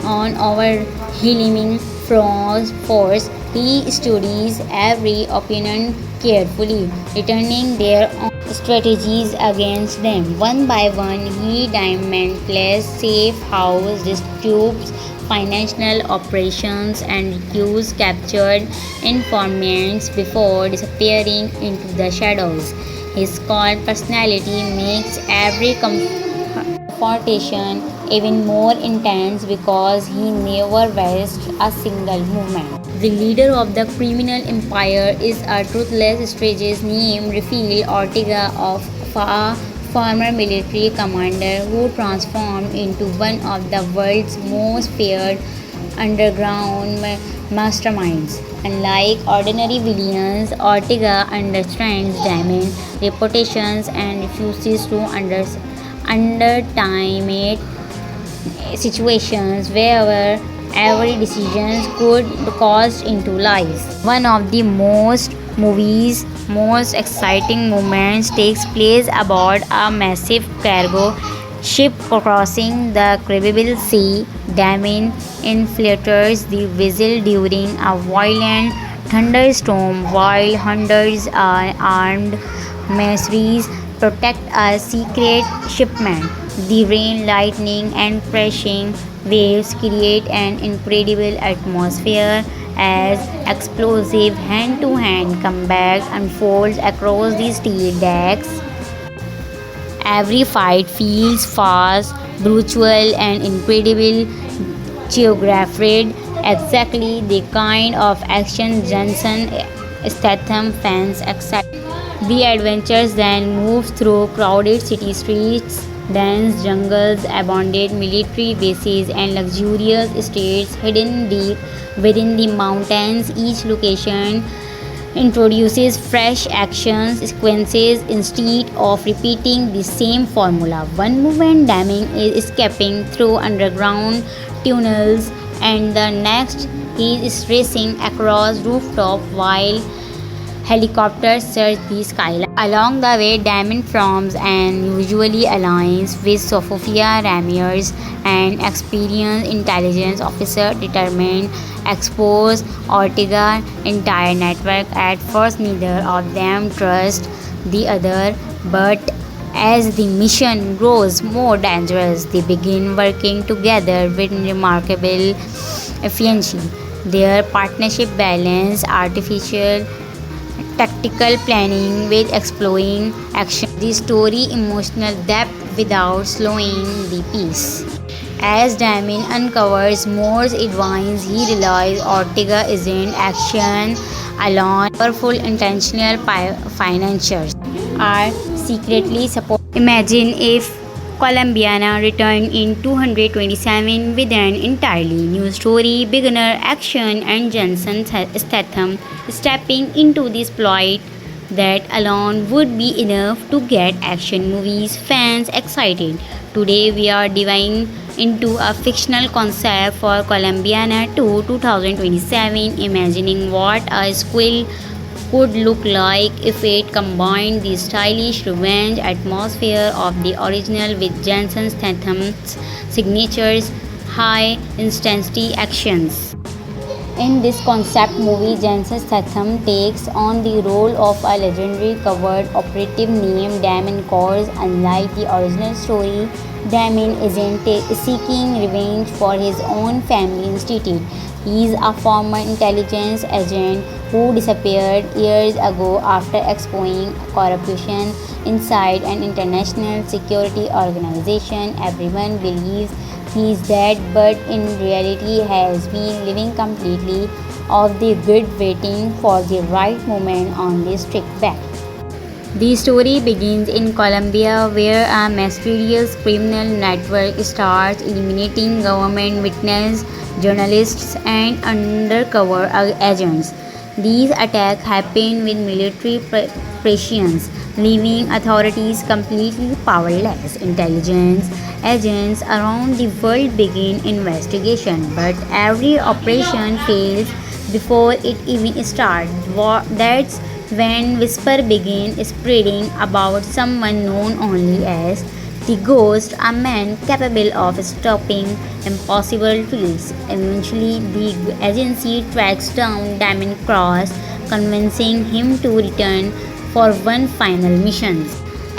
our healing force, he studies every opponent carefully, returning their own strategies against them. One by one, he dismantles safe house, distributes financial operations, and recruits captured informants before disappearing into the shadows. His calm personality makes every confrontation even more intense because he never wastes a single movement. The leader of the criminal empire is a ruthless strategist named Rafael Ortega, of a former military commander who transformed into one of the world's most feared underground masterminds. Unlike ordinary villains, Ortega understands Damien's reputations and refuses to underestimate situations where every decision could cost into lives. One of the movie's most exciting moments takes place aboard a massive cargo ship crossing the Caribbean Sea. Damien infiltrates the vessel during a violent thunderstorm while hundreds of armed mercenaries protect a secret shipment. The rain, lightning, and crashing waves create an incredible atmosphere as explosive hand-to-hand combat unfolds across the steel decks. Every fight feels fast, brutal, and incredible, choreographed. Exactly the kind of action Jensen Statham fans accept. The adventures then move through crowded city streets, dense jungles, abandoned military bases, and luxurious estates hidden deep within the mountains. Each location introduces fresh action sequences instead of repeating the same formula. One movement damming is escaping through underground tunnels, and the next he is racing across rooftop while helicopters search the skyline. Along the way, Damon forms an usually alliance with Sofia Ramirez, an experienced intelligence officer determined to expose Ortega's entire network. At first, neither of them trust the other, but as the mission grows more dangerous, they begin working together with remarkable efficiency. Their partnership balance artificial tactical planning with exploring action. The story emotional depth without slowing the pace. As Damien uncovers Moore's advice, he realizes Ortega isn't action alone. Powerful intentional financiers are secretly support. Imagine if Colombiana returned in 227 with an entirely new story, beginner action, and Jensen Statham stepping into this plot that alone would be enough to get action movies fans excited. Today we are diving into a fictional concept for Colombiana 2 2027, imagining what a squill could look like if it combined the stylish revenge atmosphere of the original with Jensen Statham's signatures high intensity actions. In this concept movie, Jensen Statham takes on the role of a legendary covert operative named Damon Kors. Unlike the original story, Damon isn't seeking revenge for his own family instead. He is a former intelligence agent who disappeared years ago after exposing corruption inside an international security organization. Everyone believes he is dead, but in reality has been living completely off the grid, waiting for the right moment on this trick back. The story begins in Colombia, where a mysterious criminal network starts eliminating government witnesses, journalists, and undercover agents. These attacks happen with military prescience, leaving authorities completely powerless. Intelligence agents around the world begin investigation, but every operation fails before it even starts. That's when whisper begin spreading about someone known only as the Ghost, a man capable of stopping impossible feats. Eventually, the agency tracks down Damon Cross, convincing him to return for one final mission.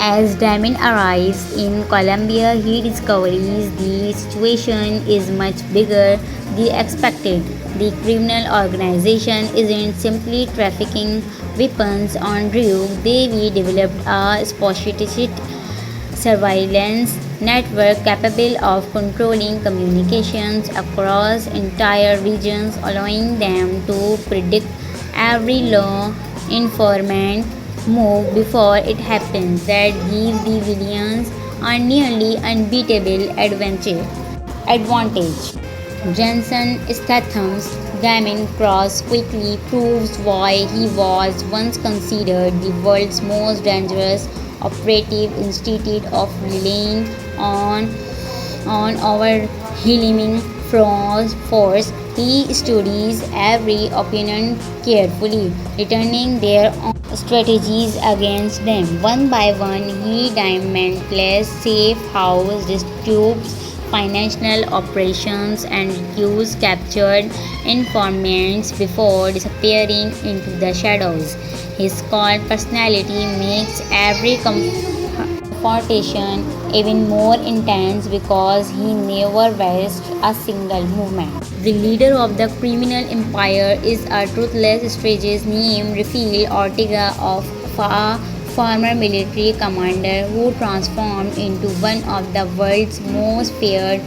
As Damon arrives in Colombia, he discovers the situation is much bigger than expected. The criminal organization isn't simply trafficking weapons on drugs, they've developed a sophisticated surveillance network capable of controlling communications across entire regions, allowing them to predict every law enforcement move before it happens. That gives the villains a nearly unbeatable advantage. Jensen Statham's Damon Cross quickly proves why he was once considered the world's most dangerous operative. Instead of relying on our healing force, he studies every opponent carefully, returning their own strategies against them. One by one, he dismantles safe house, distributes financial operations, and recruits captured informants before disappearing into the shadows. His cold personality makes every confrontation even more intense because he never wastes a single movement. The leader of the criminal empire is a ruthless strategist named Rafael Ortega, of a former military commander who transformed into one of the world's most feared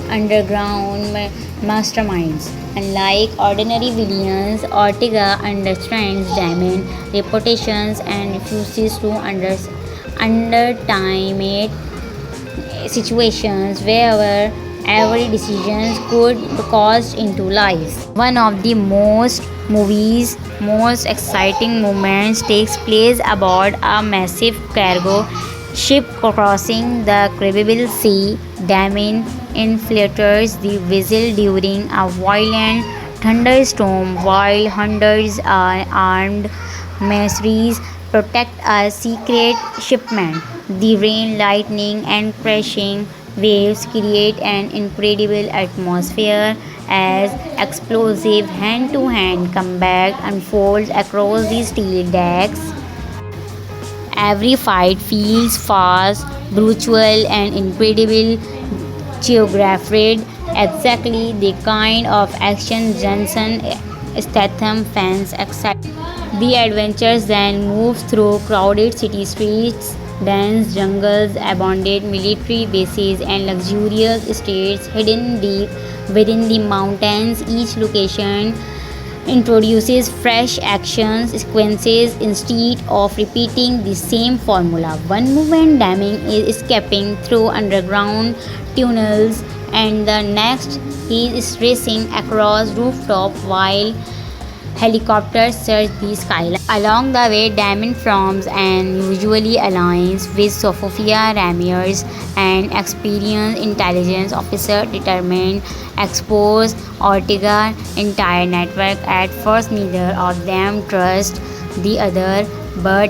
underground masterminds. Unlike ordinary villains, Ortega understands diamond reputations and refuses to underestimate situations where every decision could cost into lives. One of the most exciting moments takes place aboard a massive cargo ship crossing the Caribbean Sea. Damien infiltrates the vessel during a violent thunderstorm while hundreds of armed mercenaries protect a secret shipment. The rain, lightning, and crashing waves create an incredible atmosphere as explosive hand to hand combat unfolds across the steel decks. Every fight feels fast, brutal, and incredible choreographed, exactly the kind of action Jensen Statham fans accept. The adventures then move through crowded city streets, dense jungles, abandoned military bases, and luxurious estates hidden deep within the mountains. Each location introduces fresh action sequences instead of repeating the same formula. One movement damming is escaping through underground tunnels, and the next he is racing across rooftop while helicopters search the skyline. Along the way, Damon forms an usually alliance with Sofia Ramirez, an experienced intelligence officer determined to expose Ortega's entire network. At first, neither of them trust the other, but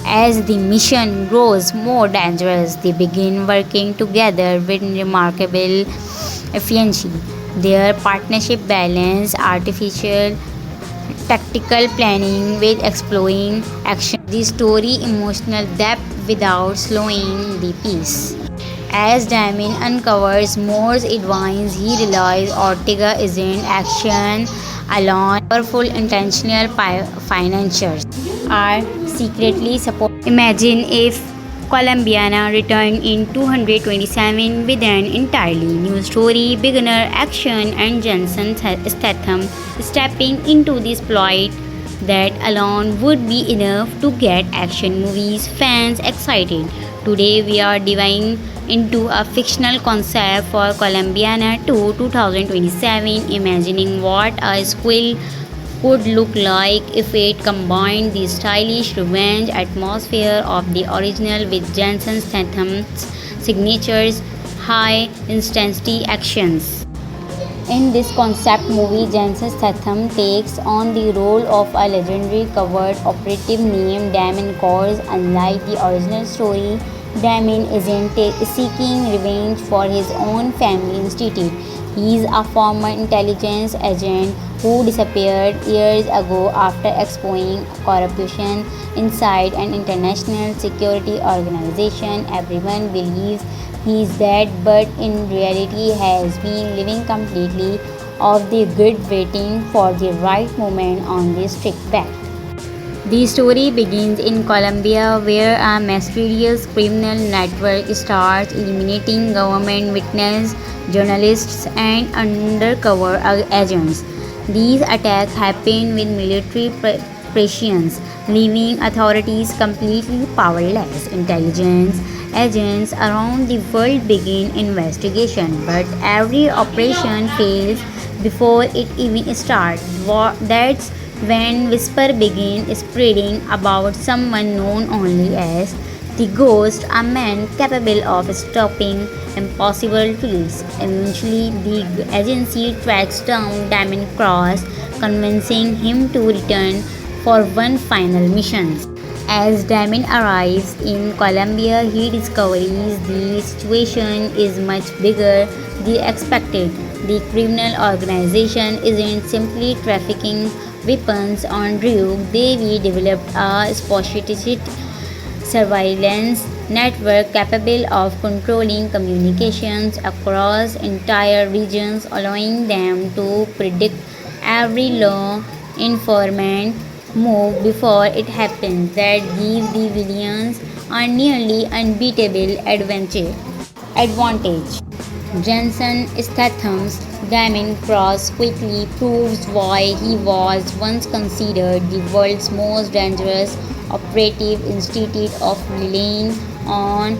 as the mission grows more dangerous, they begin working together with remarkable efficiency. Their partnership balance artificial tactical planning with exploring action. The story emotional depth without slowing the pace. As Damien uncovers more advice, he realizes Ortega isn't action alone. Powerful intentional financiers are secretly support. Imagine if Colombiana returned in 227 with an entirely new story, beginner action, and Jensen Statham stepping into this plot that alone would be enough to get action movies fans excited. Today we are diving into a fictional concept for Colombiana 2 2027, imagining what a squill could look like if it combined the stylish revenge atmosphere of the original with Jensen Statham's signatures high intensity actions. In this concept movie, Jensen Statham takes on the role of a legendary covert operative named Damien Kors. Unlike the original story, Damien isn't seeking revenge for his own family instead. He is a former intelligence agent who disappeared years ago after exposing corruption inside an international security organization. Everyone believes he is dead, but in reality has been living completely off the grid waiting for the right moment on this trick back. The story begins in Colombia, where a mysterious criminal network starts eliminating government witnesses, journalists, and undercover agents. These attacks happen with military prescience, leaving authorities completely powerless. Intelligence agents around the world begin investigation, but every operation fails before it even starts. That's when whisper begin spreading about someone known only as the Ghost, a man capable of stopping impossible feats. Eventually, the agency tracks down Damien Cross, convincing him to return for one final mission. As Damien arrives in Colombia, he discovers the situation is much bigger than expected. The criminal organization isn't simply trafficking weapons on drugs, they developed a sophisticated surveillance network capable of controlling communications across entire regions, allowing them to predict every law enforcement move before it happens that gives the villains a nearly unbeatable advantage. Jensen Statham's Diamond Cross quickly proves why he was once considered the world's most dangerous operative instead of relying on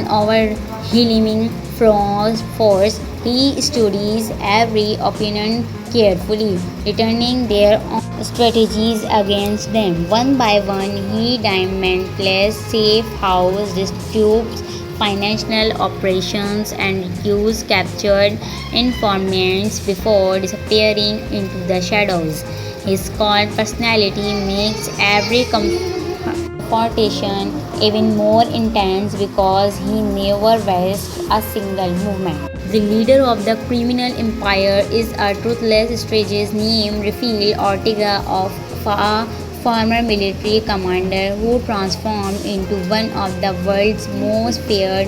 overwhelming force. He studies every opponent carefully, returning their own strategies against them. One by one, he dismantles safe house, disputes financial operations, and recruits captured informants before disappearing into the shadows. His calm personality makes every confrontation even more intense because he never wastes a single movement. The leader of the criminal empire is a toothless strategist named Rafael Ortega, of a former military commander who transformed into one of the world's most feared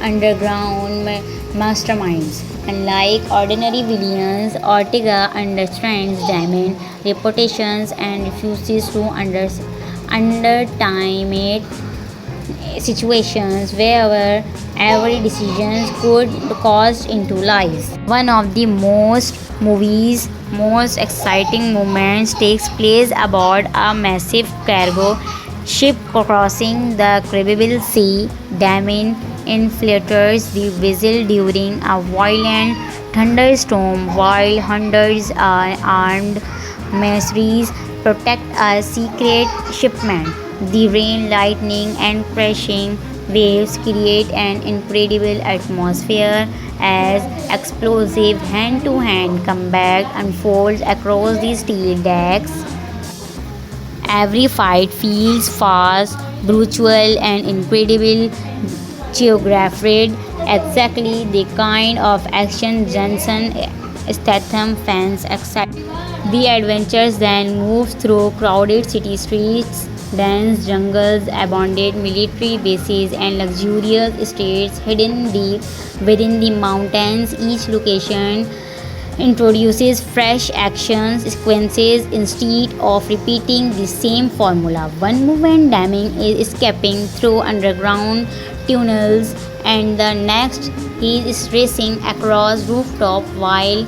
underground masterminds. Unlike ordinary villains, Ortega understands diamond reputations and refuses to underestimate situations where every decision could cost into lives. One of the movie's most exciting moments takes place aboard a massive cargo ship crossing the Caribbean Sea. Damien infiltrates the vessel during a violent thunderstorm while hundreds of armed mercenaries protect a secret shipment. The rain, lightning, and crashing waves create an incredible atmosphere as explosive hand to hand combat unfolds across the steel decks. Every fight feels fast, brutal, and incredible choreographed, exactly the kind of action Jensen Statham fans excite. The adventures then move through crowded city streets, dense jungles, abandoned military bases, and luxurious estates hidden deep within the mountains. Each location introduces fresh action sequences instead of repeating the same formula. One movement damming is escaping through underground tunnels, and the next he is racing across rooftop while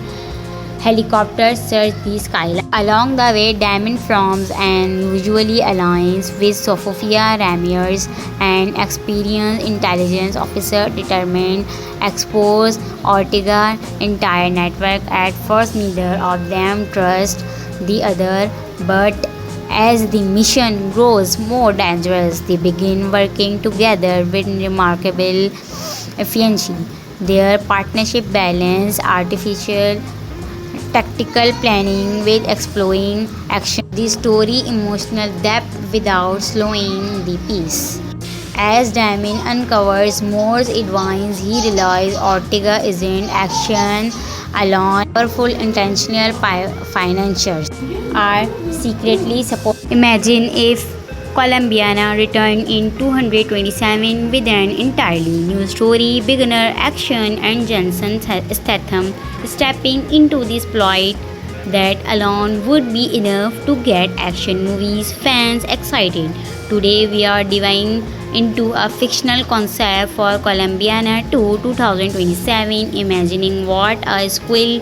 helicopters search the skyline. Along the way, Damon forms an usually alliance with Sofia Ramirez, an experienced intelligence officer determined to expose Ortega's entire network. At first, neither of them trust the other, but as the mission grows more dangerous, they begin working together with remarkable efficiency. Their partnership balance artificial tactical planning with exploring action. The story emotional depth without slowing the pace. As Damien uncovers more advice, he realizes Ortega isn't action alone. Powerful intentional financiers are secretly support. Imagine if Colombiana returned in 227 with an entirely new story, beginner action, and Jensen Statham stepping into this plot that alone would be enough to get action movies fans excited. Today we are diving into a fictional concept for Colombiana 2 2027, imagining what a sequel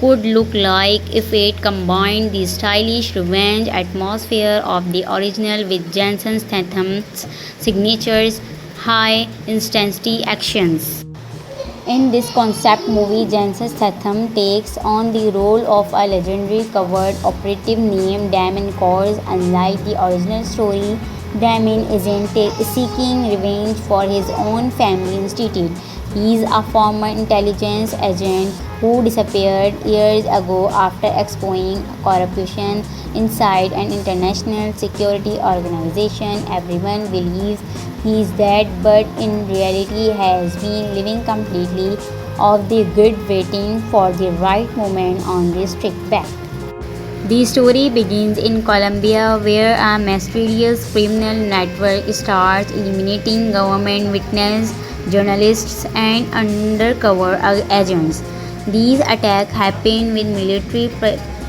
could look like if it combined the stylish revenge atmosphere of the original with Jensen Statham's signatures high intensity actions. In this concept movie, Jensen Statham takes on the role of a legendary covert operative named Damon Kors. Unlike the original story, Damon isn't seeking revenge for his own family instead. He is a former intelligence agent who disappeared years ago after exposing corruption inside an international security organization. Everyone believes he is dead, but in reality has been living completely off the grid, waiting for the right moment on the strict back. The story begins in Colombia, where a mysterious criminal network starts eliminating government witnesses, journalists, and undercover agents. These attacks happen with military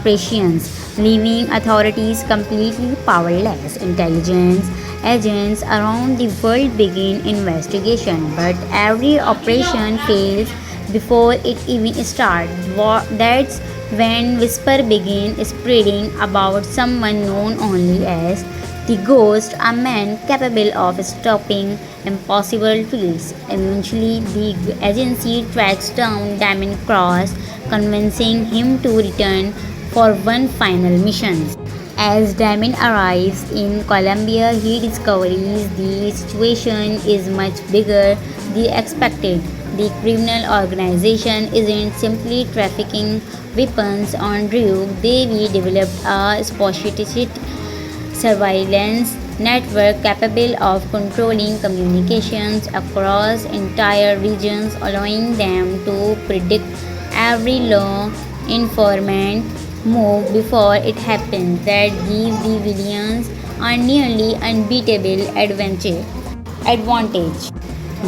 precision, leaving authorities completely powerless. Intelligence agents around the world begin investigation, but every operation fails before it even starts. That's when whisper begin spreading about someone known only as the ghost, a man capable of stopping impossible feats. Eventually, the agency tracks down Diamond Cross, convincing him to return for one final mission. As Diamond arrives in Colombia, he discovers the situation is much bigger than expected. The criminal organization isn't simply trafficking weapons on route, they've developed a sophisticated surveillance network capable of controlling communications across entire regions, allowing them to predict every law enforcement move before it happens. That gives the villains a nearly unbeatable advantage.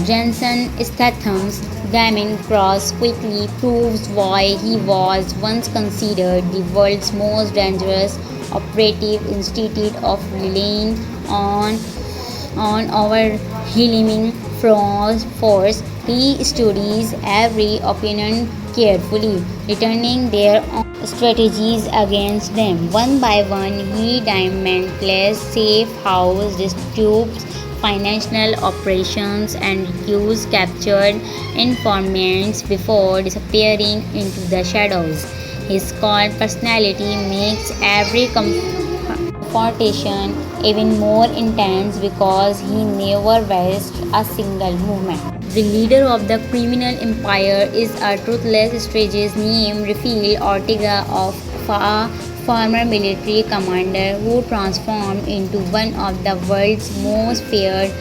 Jensen Statham's Diamond Cross quickly proves why he was once considered the world's most dangerous operative instead of relying on overwhelming force. He studies every opponent carefully, returning their own strategies against them. One by one, he dismantles safe house, disputes financial operations, and recruits captured informants before disappearing into the shadows. His calm personality makes every confrontation even more intense because he never wastes a single movement. The leader of the criminal empire is a toothless strategist named Rafael Ortega, of a former military commander who transformed into one of the world's most feared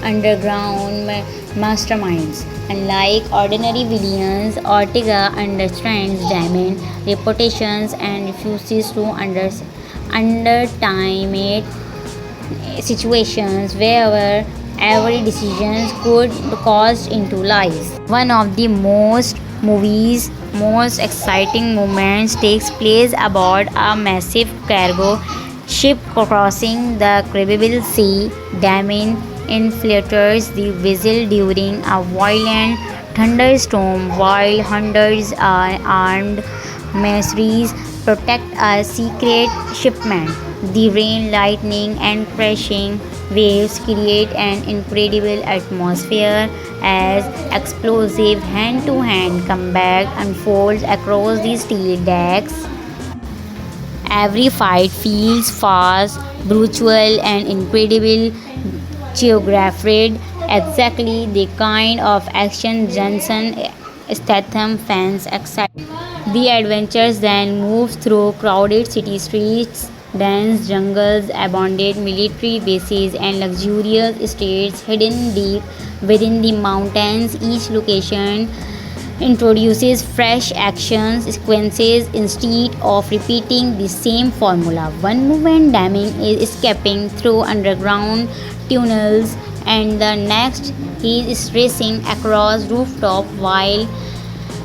underground masterminds. Unlike ordinary villains, Ortega understands Diamond reputations and refuses to underestimate situations where every decision could cost into lives. One of the movie's most exciting moments takes place aboard a massive cargo ship crossing the Caribbean Sea. Diamond infiltrates the vessel during a violent thunderstorm while hundreds of armed mercenaries protect a secret shipment. The rain, lightning, and crashing waves create an incredible atmosphere as explosive hand-to-hand combat unfolds across the steel decks. Every fight feels fast, brutal, and incredible choreographed, exactly the kind of action Jensen Statham fans excite. The adventures then move through crowded city streets, dense jungles, abandoned military bases, and luxurious estates hidden deep within the mountains. Each location introduces fresh action sequences instead of repeating the same formula. One movement Diamond is escaping through underground tunnels, and the next he is racing across rooftop while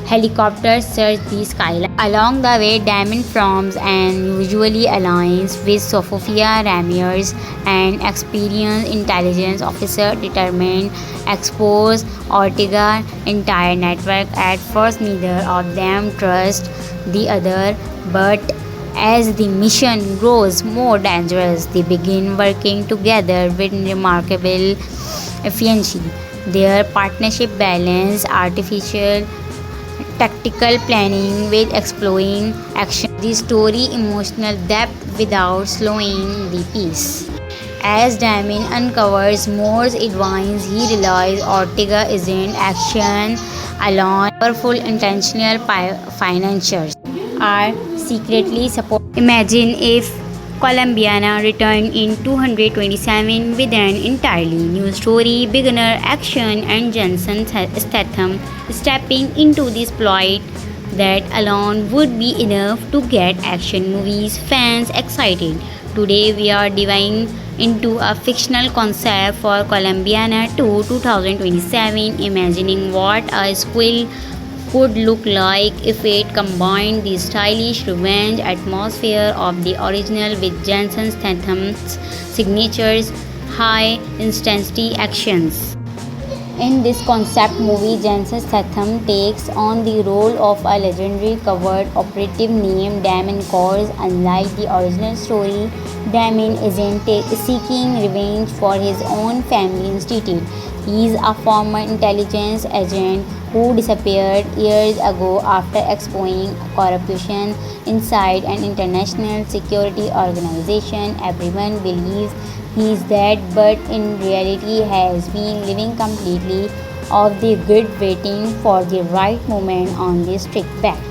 helicopters search the skyline. Along the way, Diamond forms an usually alliance with Sofia Ramirez, an experienced intelligence officer determined to expose Ortega's entire network. At first, neither of them trust the other, but as the mission grows more dangerous, they begin working together with remarkable efficiency. Their partnership balances artificial tactical planning with exploring action. The story emotional depth without slowing the pace. As Diamond uncovers more advance, he realizes Ortega isn't action alone. Powerful intentional financiers are secretly support. Imagine if Colombiana returned in 227 with an entirely new story, beginner action, and Jensen Statham stepping into this plot. That alone would be enough to get action movies fans excited. Today we are diving into a fictional concept for Colombiana 2 2027, imagining what a sequel could look like if it combined the stylish revenge atmosphere of the original with Jason Statham's signatures high intensity actions. In this concept movie, Jason Statham takes on the role of a legendary covert operative named Damon Coles. Unlike the original story, Damon isn't seeking revenge for his own family institute. He is a former intelligence agent who disappeared years ago after exposing corruption inside an international security organization. Everyone believes he is dead, but in reality has been living completely off the grid, waiting for the right moment on the strict path.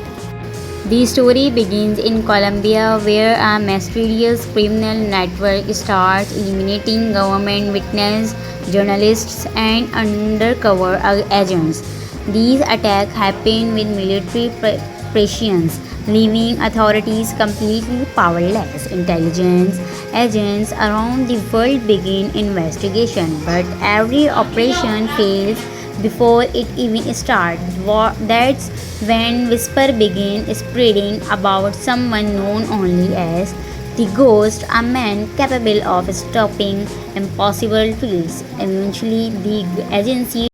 The story begins in Colombia, where a mysterious criminal network starts eliminating government witnesses, journalists, and undercover agents. These attacks happen with military precision, leaving authorities completely powerless. Intelligence agents around the world begin investigation, but every operation fails before it even starts. That's when whisper begin spreading about someone known only as the Ghost, a man capable of stopping impossible feats. Eventually, the agency